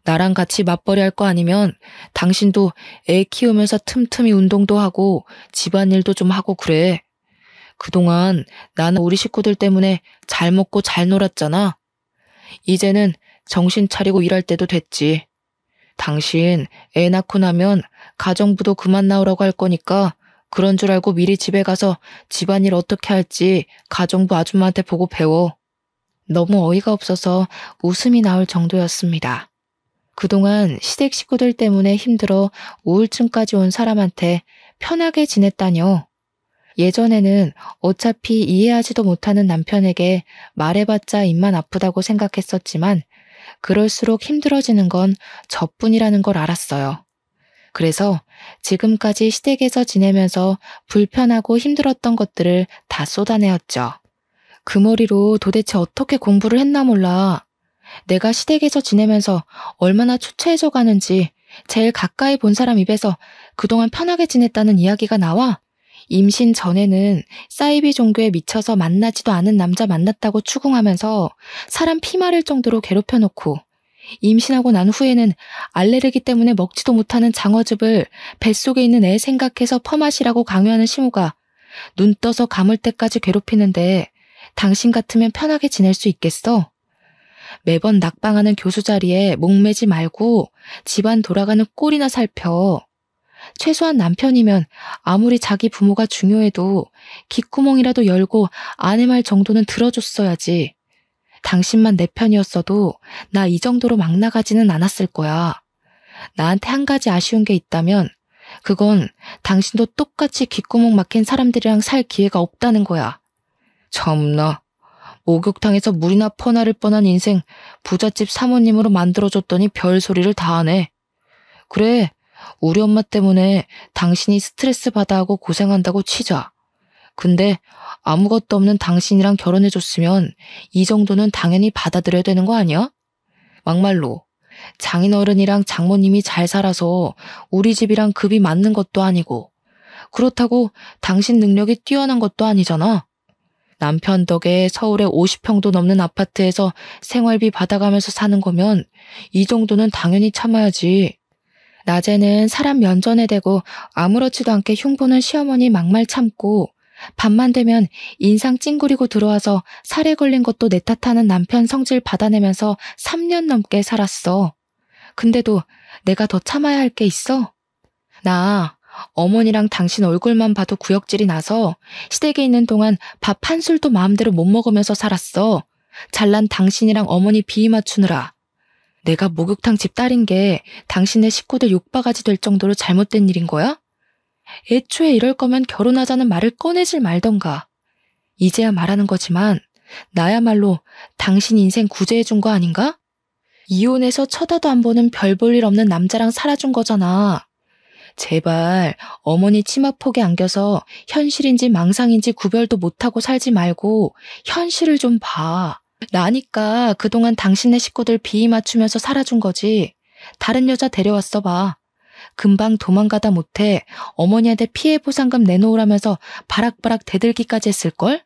나랑 같이 맞벌이 할 거 아니면 당신도 애 키우면서 틈틈이 운동도 하고 집안일도 좀 하고 그래. 그동안 나는 우리 식구들 때문에 잘 먹고 잘 놀았잖아. 이제는 정신 차리고 일할 때도 됐지. 당신 애 낳고 나면 가정부도 그만 나오라고 할 거니까 그런 줄 알고 미리 집에 가서 집안일 어떻게 할지 가정부 아줌마한테 보고 배워. 너무 어이가 없어서 웃음이 나올 정도였습니다. 그동안 시댁 식구들 때문에 힘들어 우울증까지 온 사람한테 편하게 지냈다뇨. 예전에는 어차피 이해하지도 못하는 남편에게 말해봤자 입만 아프다고 생각했었지만 그럴수록 힘들어지는 건 저뿐이라는 걸 알았어요. 그래서 지금까지 시댁에서 지내면서 불편하고 힘들었던 것들을 다 쏟아내었죠. 그 머리로 도대체 어떻게 공부를 했나 몰라. 내가 시댁에서 지내면서 얼마나 초췌해져 가는지 제일 가까이 본 사람 입에서 그동안 편하게 지냈다는 이야기가 나와. 임신 전에는 사이비 종교에 미쳐서 만나지도 않은 남자 만났다고 추궁하면서 사람 피 마를 정도로 괴롭혀놓고 임신하고 난 후에는 알레르기 때문에 먹지도 못하는 장어즙을 뱃속에 있는 애 생각해서 퍼마시라고 강요하는 시모가 눈 떠서 감을 때까지 괴롭히는데 당신 같으면 편하게 지낼 수 있겠어? 매번 낙방하는 교수 자리에 목매지 말고 집안 돌아가는 꼴이나 살펴. 최소한 남편이면 아무리 자기 부모가 중요해도 귓구멍이라도 열고 아내 말 정도는 들어줬어야지. 당신만 내 편이었어도 나 이 정도로 막 나가지는 않았을 거야. 나한테 한 가지 아쉬운 게 있다면 그건 당신도 똑같이 귓구멍 막힌 사람들이랑 살 기회가 없다는 거야. 참나. 목욕탕에서 물이나 퍼나를 뻔한 인생 부잣집 사모님으로 만들어줬더니 별소리를 다 하네. 그래, 우리 엄마 때문에 당신이 스트레스 받아하고 고생한다고 치자. 근데 아무것도 없는 당신이랑 결혼해줬으면 이 정도는 당연히 받아들여야 되는 거 아니야? 막말로 장인어른이랑 장모님이 잘 살아서 우리 집이랑 급이 맞는 것도 아니고 그렇다고 당신 능력이 뛰어난 것도 아니잖아. 남편 덕에 서울에 50평도 넘는 아파트에서 생활비 받아가면서 사는 거면 이 정도는 당연히 참아야지. 낮에는 사람 면전에 대고 아무렇지도 않게 흉보는 시어머니 막말 참고 밤만 되면 인상 찡그리고 들어와서 살에 걸린 것도 내 탓하는 남편 성질 받아내면서 3년 넘게 살았어. 근데도 내가 더 참아야 할 게 있어? 나 어머니랑 당신 얼굴만 봐도 구역질이 나서 시댁에 있는 동안 밥 한 술도 마음대로 못 먹으면서 살았어. 잘난 당신이랑 어머니 비위 맞추느라. 내가 목욕탕 집 딸인 게 당신네 식구들 욕바가지 될 정도로 잘못된 일인 거야? 애초에 이럴 거면 결혼하자는 말을 꺼내질 말던가. 이제야 말하는 거지만 나야말로 당신 인생 구제해준 거 아닌가? 이혼해서 쳐다도 안 보는 별 볼 일 없는 남자랑 살아준 거잖아. 제발 어머니 치마폭에 안겨서 현실인지 망상인지 구별도 못하고 살지 말고 현실을 좀 봐. 나니까 그동안 당신네 식구들 비위 맞추면서 살아준 거지. 다른 여자 데려왔어 봐. 금방 도망가다 못해 어머니한테 피해 보상금 내놓으라면서 바락바락 대들기까지 했을걸?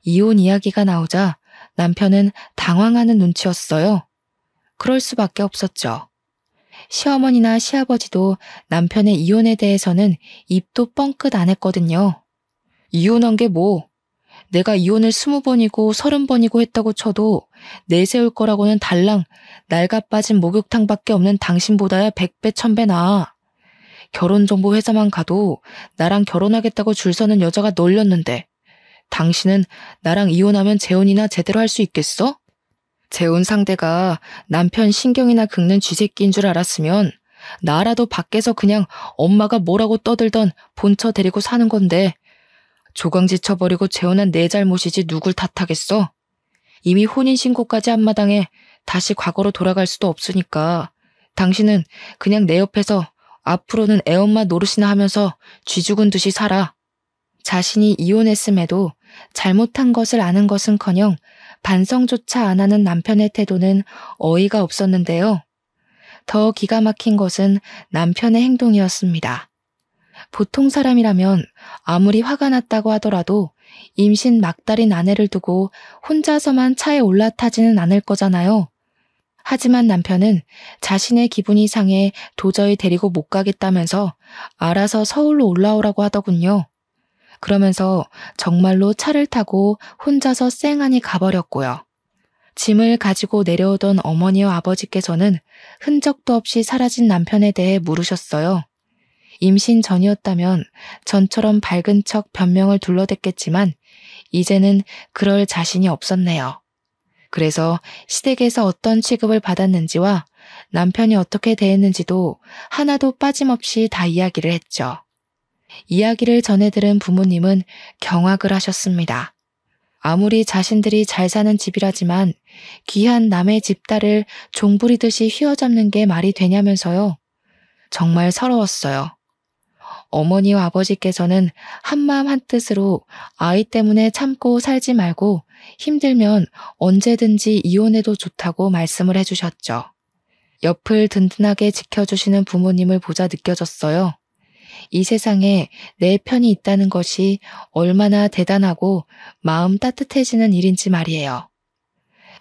이혼 이야기가 나오자 남편은 당황하는 눈치였어요. 그럴 수밖에 없었죠. 시어머니나 시아버지도 남편의 이혼에 대해서는 입도 뻥끗 안 했거든요. 이혼한 게 뭐? 내가 이혼을 20번이고 30번이고 했다고 쳐도 내세울 거라고는 달랑 낡아 빠진 목욕탕밖에 없는 당신보다야 100배 1000배 나아. 결혼정보 회사만 가도 나랑 결혼하겠다고 줄 서는 여자가 널렸는데 당신은 나랑 이혼하면 재혼이나 제대로 할 수 있겠어? 재혼 상대가 남편 신경이나 긁는 쥐새끼인 줄 알았으면 나라도 밖에서 그냥 엄마가 뭐라고 떠들던 본처 데리고 사는 건데 조강지 쳐버리고 재혼한 내 잘못이지 누굴 탓하겠어? 이미 혼인신고까지 한 마당에 다시 과거로 돌아갈 수도 없으니까 당신은 그냥 내 옆에서 앞으로는 애엄마 노릇이나 하면서 쥐 죽은 듯이 살아. 자신이 이혼했음에도 잘못한 것을 아는 것은커녕 반성조차 안 하는 남편의 태도는 어이가 없었는데요. 더 기가 막힌 것은 남편의 행동이었습니다. 보통 사람이라면 아무리 화가 났다고 하더라도 임신 막달인 아내를 두고 혼자서만 차에 올라타지는 않을 거잖아요. 하지만 남편은 자신의 기분이 상해 도저히 데리고 못 가겠다면서 알아서 서울로 올라오라고 하더군요. 그러면서 정말로 차를 타고 혼자서 쌩하니 가버렸고요. 짐을 가지고 내려오던 어머니와 아버지께서는 흔적도 없이 사라진 남편에 대해 물으셨어요. 임신 전이었다면 전처럼 밝은 척 변명을 둘러댔겠지만 이제는 그럴 자신이 없었네요. 그래서 시댁에서 어떤 취급을 받았는지와 남편이 어떻게 대했는지도 하나도 빠짐없이 다 이야기를 했죠. 이야기를 전해들은 부모님은 경악을 하셨습니다. 아무리 자신들이 잘 사는 집이라지만 귀한 남의 집딸을 종부리듯이 휘어잡는 게 말이 되냐면서요. 정말 서러웠어요. 어머니와 아버지께서는 한마음 한뜻으로 아이 때문에 참고 살지 말고 힘들면 언제든지 이혼해도 좋다고 말씀을 해주셨죠. 옆을 든든하게 지켜주시는 부모님을 보자 느껴졌어요. 이 세상에 내 편이 있다는 것이 얼마나 대단하고 마음 따뜻해지는 일인지 말이에요.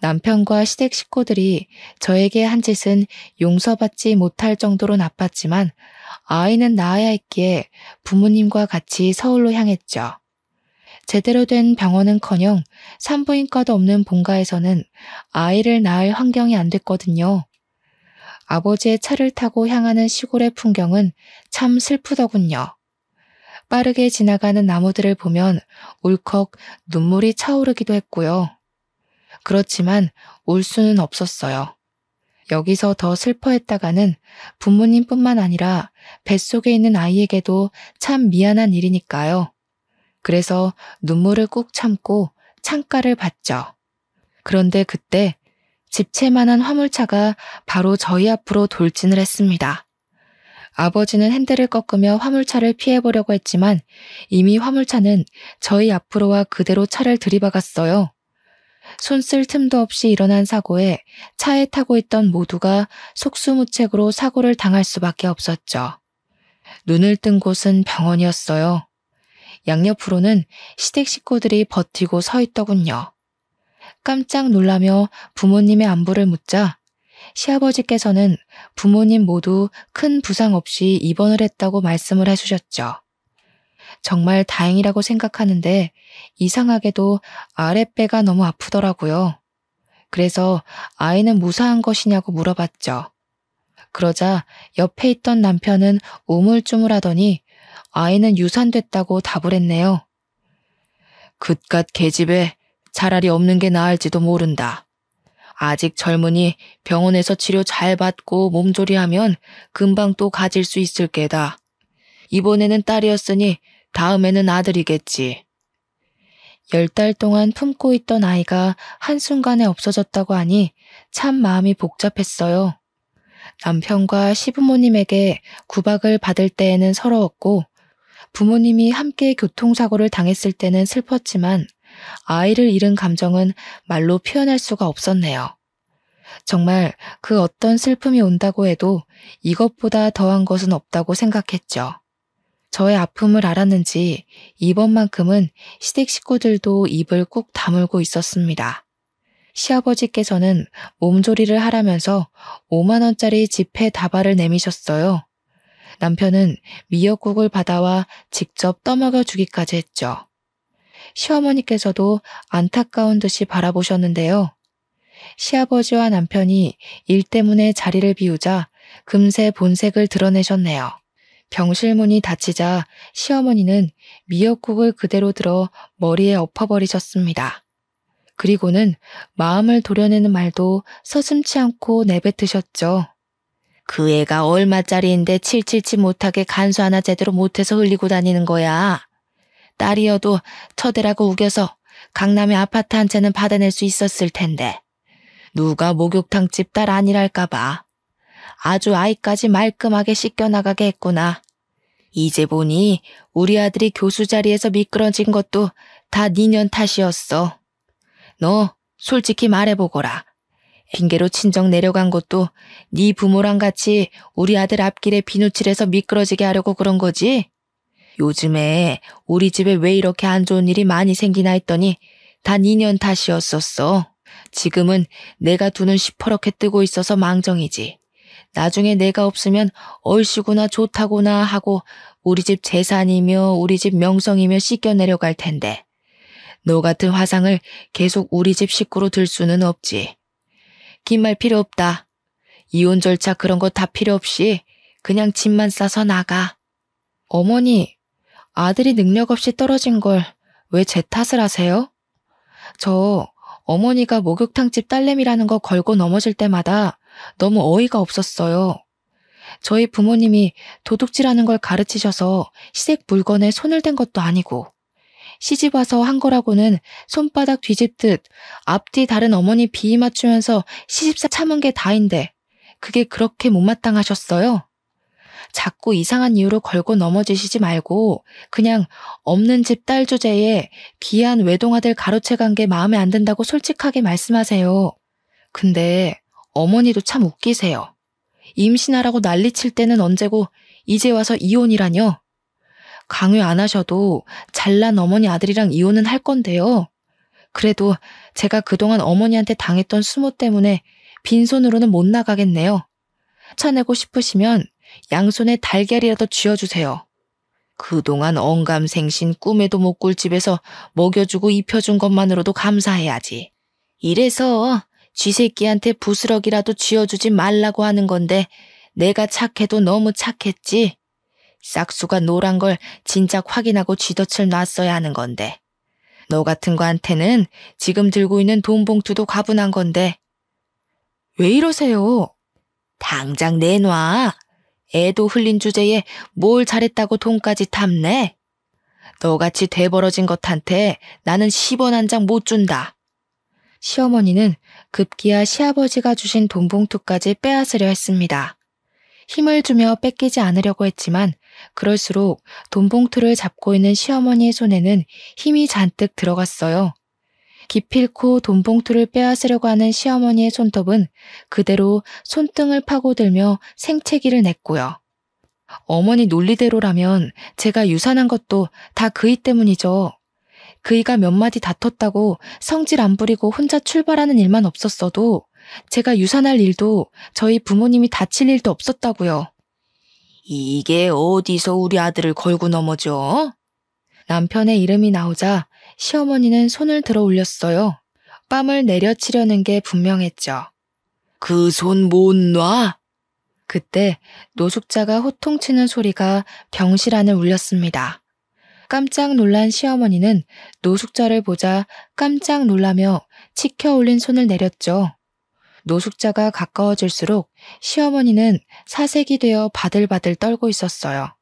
남편과 시댁 식구들이 저에게 한 짓은 용서받지 못할 정도로 나빴지만 아이는 낳아야 했기에 부모님과 같이 서울로 향했죠. 제대로 된 병원은커녕 산부인과도 없는 본가에서는 아이를 낳을 환경이 안 됐거든요. 아버지의 차를 타고 향하는 시골의 풍경은 참 슬프더군요. 빠르게 지나가는 나무들을 보면 울컥 눈물이 차오르기도 했고요. 그렇지만 울 수는 없었어요. 여기서 더 슬퍼했다가는 부모님뿐만 아니라 뱃속에 있는 아이에게도 참 미안한 일이니까요. 그래서 눈물을 꾹 참고 창가를 봤죠. 그런데 그때 집채만한 화물차가 바로 저희 앞으로 돌진을 했습니다. 아버지는 핸들을 꺾으며 화물차를 피해보려고 했지만 이미 화물차는 저희 앞으로 와 그대로 차를 들이박았어요. 손 쓸 틈도 없이 일어난 사고에 차에 타고 있던 모두가 속수무책으로 사고를 당할 수밖에 없었죠. 눈을 뜬 곳은 병원이었어요. 양옆으로는 시댁 식구들이 버티고 서 있더군요. 깜짝 놀라며 부모님의 안부를 묻자 시아버지께서는 부모님 모두 큰 부상 없이 입원을 했다고 말씀을 해주셨죠. 정말 다행이라고 생각하는데 이상하게도 아랫배가 너무 아프더라고요. 그래서 아이는 무사한 것이냐고 물어봤죠. 그러자 옆에 있던 남편은 우물쭈물하더니 아이는 유산됐다고 답을 했네요. 그깟 계집애 차라리 없는 게 나을지도 모른다. 아직 젊으니 병원에서 치료 잘 받고 몸조리하면 금방 또 가질 수 있을 게다. 이번에는 딸이었으니 다음에는 아들이겠지. 10달 동안 품고 있던 아이가 한순간에 없어졌다고 하니 참 마음이 복잡했어요. 남편과 시부모님에게 구박을 받을 때에는 서러웠고 부모님이 함께 교통사고를 당했을 때는 슬펐지만 아이를 잃은 감정은 말로 표현할 수가 없었네요. 정말 그 어떤 슬픔이 온다고 해도 이것보다 더한 것은 없다고 생각했죠. 저의 아픔을 알았는지 이번만큼은 시댁 식구들도 입을 꾹 다물고 있었습니다. 시아버지께서는 몸조리를 하라면서 5만 원짜리 지폐 다발을 내미셨어요. 남편은 미역국을 받아와 직접 떠먹여 주기까지 했죠. 시어머니께서도 안타까운 듯이 바라보셨는데요. 시아버지와 남편이 일 때문에 자리를 비우자 금세 본색을 드러내셨네요. 병실문이 닫히자 시어머니는 미역국을 그대로 들어 머리에 엎어버리셨습니다. 그리고는 마음을 도려내는 말도 서슴지 않고 내뱉으셨죠. 그 애가 얼마짜리인데 칠칠치 못하게 간수 하나 제대로 못해서 흘리고 다니는 거야. 딸이어도 처대라고 우겨서 강남의 아파트 한 채는 받아낼 수 있었을 텐데. 누가 목욕탕집 딸 아니랄까봐. 아주 아이까지 말끔하게 씻겨나가게 했구나. 이제 보니 우리 아들이 교수 자리에서 미끄러진 것도 다 니년 탓이었어. 너 솔직히 말해보거라. 핑계로 친정 내려간 것도 네 부모랑 같이 우리 아들 앞길에 비누칠해서 미끄러지게 하려고 그런 거지? 요즘에 우리 집에 왜 이렇게 안 좋은 일이 많이 생기나 했더니 다 니년 탓이었었어. 지금은 내가 두 눈 시퍼렇게 뜨고 있어서 망정이지. 나중에 내가 없으면 얼씨구나 좋다구나 하고 우리 집 재산이며 우리 집 명성이며 씻겨 내려갈 텐데. 너 같은 화상을 계속 우리 집 식구로 들 수는 없지. 긴 말 필요 없다. 이혼 절차 그런 거 다 필요 없이 그냥 짐만 싸서 나가. 어머니, 아들이 능력 없이 떨어진 걸 왜 제 탓을 하세요? 저 어머니가 목욕탕집 딸내미라는 거 걸고 넘어질 때마다 너무 어이가 없었어요. 저희 부모님이 도둑질하는 걸 가르치셔서 시댁 물건에 손을 댄 것도 아니고 시집 와서 한 거라고는 손바닥 뒤집듯 앞뒤 다른 어머니 비위 맞추면서 시집살 참은 게 다인데 그게 그렇게 못마땅하셨어요? 자꾸 이상한 이유로 걸고 넘어지시지 말고 그냥 없는 집 딸 주제에 귀한 외동아들 가로채간 게 마음에 안 든다고 솔직하게 말씀하세요. 근데 어머니도 참 웃기세요. 임신하라고 난리칠 때는 언제고 이제 와서 이혼이라뇨? 강요 안 하셔도 잘난 어머니 아들이랑 이혼은 할 건데요. 그래도 제가 그동안 어머니한테 당했던 수모 때문에 빈손으로는 못 나가겠네요. 차내고 싶으시면 양손에 달걀이라도 쥐어주세요. 그동안 언감생신 꿈에도 못 꿀 집에서 먹여주고 입혀준 것만으로도 감사해야지. 이래서 쥐새끼한테 부스럭이라도 쥐어주지 말라고 하는 건데 내가 착해도 너무 착했지. 싹수가 노란 걸 진작 확인하고 쥐덫을 놨어야 하는 건데. 너 같은 거한테는 지금 들고 있는 돈 봉투도 가분한 건데. 왜 이러세요? 당장 내놔. 애도 흘린 주제에 뭘 잘했다고 돈까지 탐내? 너같이 돼버러진 것한테 나는 10원 한 장 못 준다. 시어머니는 급기야 시아버지가 주신 돈 봉투까지 빼앗으려 했습니다. 힘을 주며 뺏기지 않으려고 했지만 그럴수록 돈 봉투를 잡고 있는 시어머니의 손에는 힘이 잔뜩 들어갔어요. 기필코 돈 봉투를 빼앗으려고 하는 시어머니의 손톱은 그대로 손등을 파고들며 생채기를 냈고요. 어머니 논리대로라면 제가 유산한 것도 다 그이 때문이죠. 그이가 몇 마디 다퉜다고 성질 안 부리고 혼자 출발하는 일만 없었어도 제가 유산할 일도 저희 부모님이 다칠 일도 없었다고요. 이게 어디서 우리 아들을 걸고 넘어져? 남편의 이름이 나오자 시어머니는 손을 들어 올렸어요. 뺨을 내려치려는 게 분명했죠. 그 손 못 놔? 그때 노숙자가 호통치는 소리가 병실 안을 울렸습니다. 깜짝 놀란 시어머니는 노숙자를 보자 깜짝 놀라며 치켜 올린 손을 내렸죠. 노숙자가 가까워질수록 시어머니는 사색이 되어 바들바들 떨고 있었어요.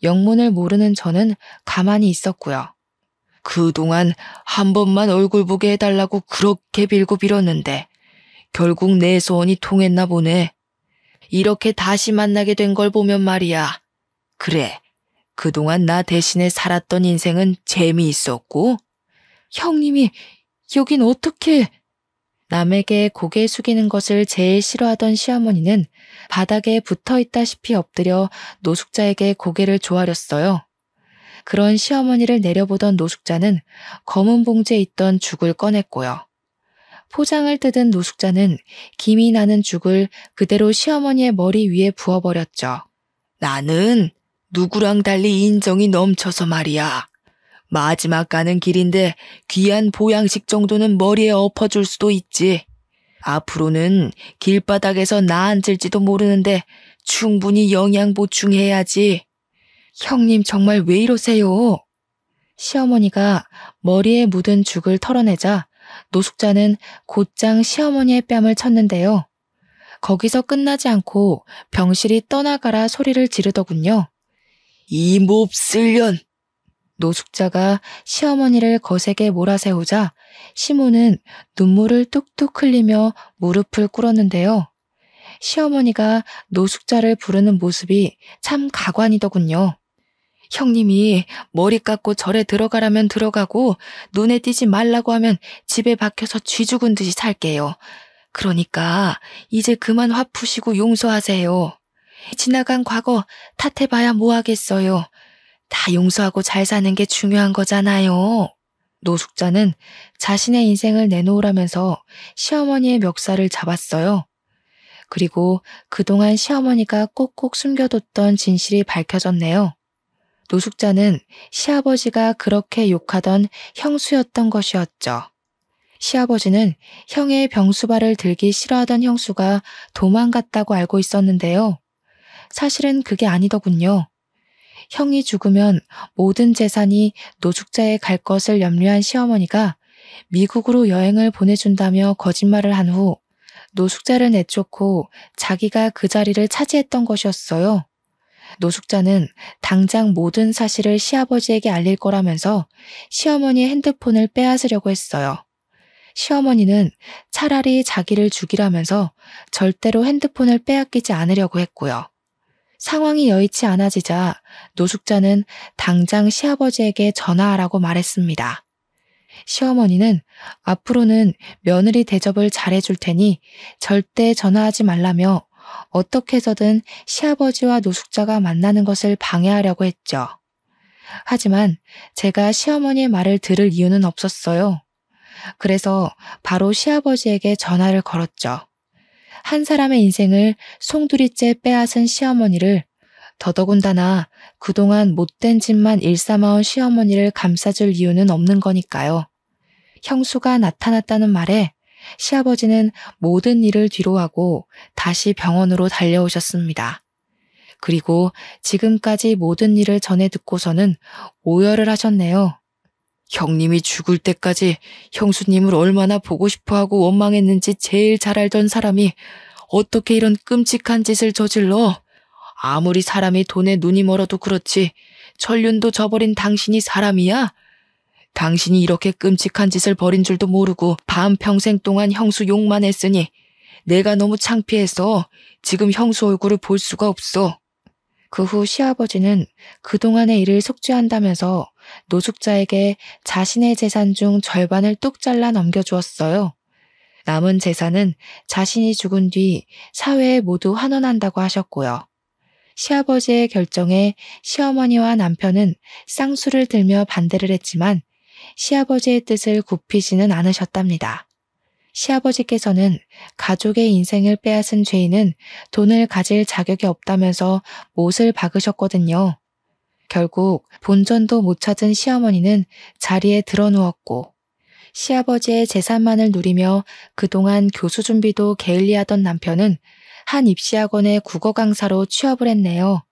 영문을 모르는 저는 가만히 있었고요. 그동안 한 번만 얼굴 보게 해달라고 그렇게 빌고 빌었는데 결국 내 소원이 통했나 보네. 이렇게 다시 만나게 된 걸 보면 말이야. 그래, 그동안 나 대신에 살았던 인생은 재미있었고. 형님이 여긴 어떻게... 남에게 고개 숙이는 것을 제일 싫어하던 시어머니는 바닥에 붙어있다시피 엎드려 노숙자에게 고개를 조아렸어요. 그런 시어머니를 내려보던 노숙자는 검은 봉지에 있던 죽을 꺼냈고요. 포장을 뜯은 노숙자는 김이 나는 죽을 그대로 시어머니의 머리 위에 부어버렸죠. 나는 누구랑 달리 인정이 넘쳐서 말이야. 마지막 가는 길인데 귀한 보양식 정도는 머리에 엎어줄 수도 있지. 앞으로는 길바닥에서 나 앉을지도 모르는데 충분히 영양 보충해야지. 형님 정말 왜 이러세요? 시어머니가 머리에 묻은 죽을 털어내자 노숙자는 곧장 시어머니의 뺨을 쳤는데요. 거기서 끝나지 않고 병실이 떠나가라 소리를 지르더군요. 이 몹쓸년! 노숙자가 시어머니를 거세게 몰아세우자 시모는 눈물을 뚝뚝 흘리며 무릎을 꿇었는데요. 시어머니가 노숙자를 부르는 모습이 참 가관이더군요. 형님이 머리 깎고 절에 들어가라면 들어가고 눈에 띄지 말라고 하면 집에 박혀서 쥐 죽은 듯이 살게요. 그러니까 이제 그만 화 푸시고 용서하세요. 지나간 과거 탓해봐야 뭐하겠어요. 다 용서하고 잘 사는 게 중요한 거잖아요. 노숙자는 자신의 인생을 내놓으라면서 시어머니의 멱살을 잡았어요. 그리고 그동안 시어머니가 꼭꼭 숨겨뒀던 진실이 밝혀졌네요. 노숙자는 시아버지가 그렇게 욕하던 형수였던 것이었죠. 시아버지는 형의 병수발을 들기 싫어하던 형수가 도망갔다고 알고 있었는데요. 사실은 그게 아니더군요. 형이 죽으면 모든 재산이 노숙자에 갈 것을 염려한 시어머니가 미국으로 여행을 보내준다며 거짓말을 한 후 노숙자를 내쫓고 자기가 그 자리를 차지했던 것이었어요. 노숙자는 당장 모든 사실을 시아버지에게 알릴 거라면서 시어머니의 핸드폰을 빼앗으려고 했어요. 시어머니는 차라리 자기를 죽이라면서 절대로 핸드폰을 빼앗기지 않으려고 했고요. 상황이 여의치 않아지자 노숙자는 당장 시아버지에게 전화하라고 말했습니다. 시어머니는 앞으로는 며느리 대접을 잘해줄 테니 절대 전화하지 말라며 어떻게 해서든 시아버지와 노숙자가 만나는 것을 방해하려고 했죠. 하지만 제가 시어머니의 말을 들을 이유는 없었어요. 그래서 바로 시아버지에게 전화를 걸었죠. 한 사람의 인생을 송두리째 빼앗은 시어머니를, 더더군다나 그동안 못된 짓만 일삼아온 시어머니를 감싸줄 이유는 없는 거니까요. 형수가 나타났다는 말에 시아버지는 모든 일을 뒤로하고 다시 병원으로 달려오셨습니다. 그리고 지금까지 모든 일을 전해 듣고서는 오열을 하셨네요. 형님이 죽을 때까지 형수님을 얼마나 보고 싶어하고 원망했는지 제일 잘 알던 사람이 어떻게 이런 끔찍한 짓을 저질러? 아무리 사람이 돈에 눈이 멀어도 그렇지 천륜도 저버린 당신이 사람이야? 당신이 이렇게 끔찍한 짓을 벌인 줄도 모르고 반평생 동안 형수 욕만 했으니 내가 너무 창피해서 지금 형수 얼굴을 볼 수가 없어. 그 후 시아버지는 그동안의 일을 속죄한다면서 노숙자에게 자신의 재산 중 절반을 뚝 잘라 넘겨주었어요. 남은 재산은 자신이 죽은 뒤 사회에 모두 환원한다고 하셨고요. 시아버지의 결정에 시어머니와 남편은 쌍수를 들며 반대를 했지만 시아버지의 뜻을 굽히지는 않으셨답니다. 시아버지께서는 가족의 인생을 빼앗은 죄인은 돈을 가질 자격이 없다면서 못을 박으셨거든요. 결국 본전도 못 찾은 시어머니는 자리에 드러누웠고 시아버지의 재산만을 누리며 그동안 교수 준비도 게을리하던 남편은 한 입시학원의 국어 강사로 취업을 했네요.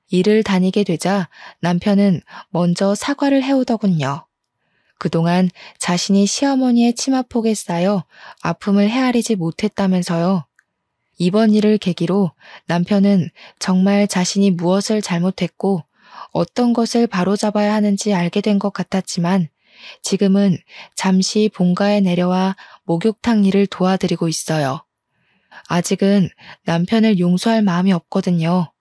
일을 다니게 되자 남편은 먼저 사과를 해오더군요. 그동안 자신이 시어머니의 치마폭에 쌓여 아픔을 헤아리지 못했다면서요. 이번 일을 계기로 남편은 정말 자신이 무엇을 잘못했고 어떤 것을 바로잡아야 하는지 알게 된 것 같았지만 지금은 잠시 본가에 내려와 목욕탕 일을 도와드리고 있어요. 아직은 남편을 용서할 마음이 없거든요.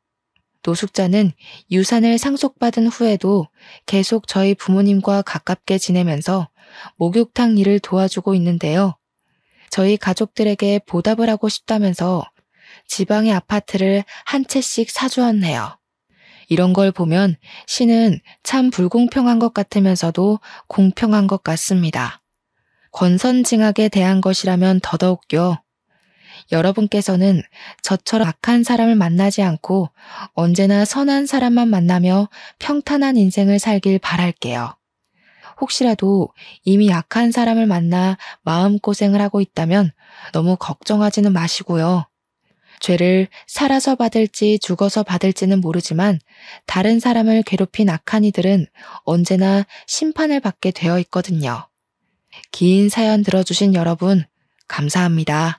노숙자는 유산을 상속받은 후에도 계속 저희 부모님과 가깝게 지내면서 목욕탕 일을 도와주고 있는데요. 저희 가족들에게 보답을 하고 싶다면서 지방의 아파트를 한 채씩 사주었네요. 이런 걸 보면 신은 참 불공평한 것 같으면서도 공평한 것 같습니다. 권선징악에 대한 것이라면 더더욱요. 여러분께서는 저처럼 악한 사람을 만나지 않고 언제나 선한 사람만 만나며 평탄한 인생을 살길 바랄게요. 혹시라도 이미 악한 사람을 만나 마음고생을 하고 있다면 너무 걱정하지는 마시고요. 죄를 살아서 받을지 죽어서 받을지는 모르지만 다른 사람을 괴롭힌 악한 이들은 언제나 심판을 받게 되어 있거든요. 긴 사연 들어주신 여러분, 감사합니다.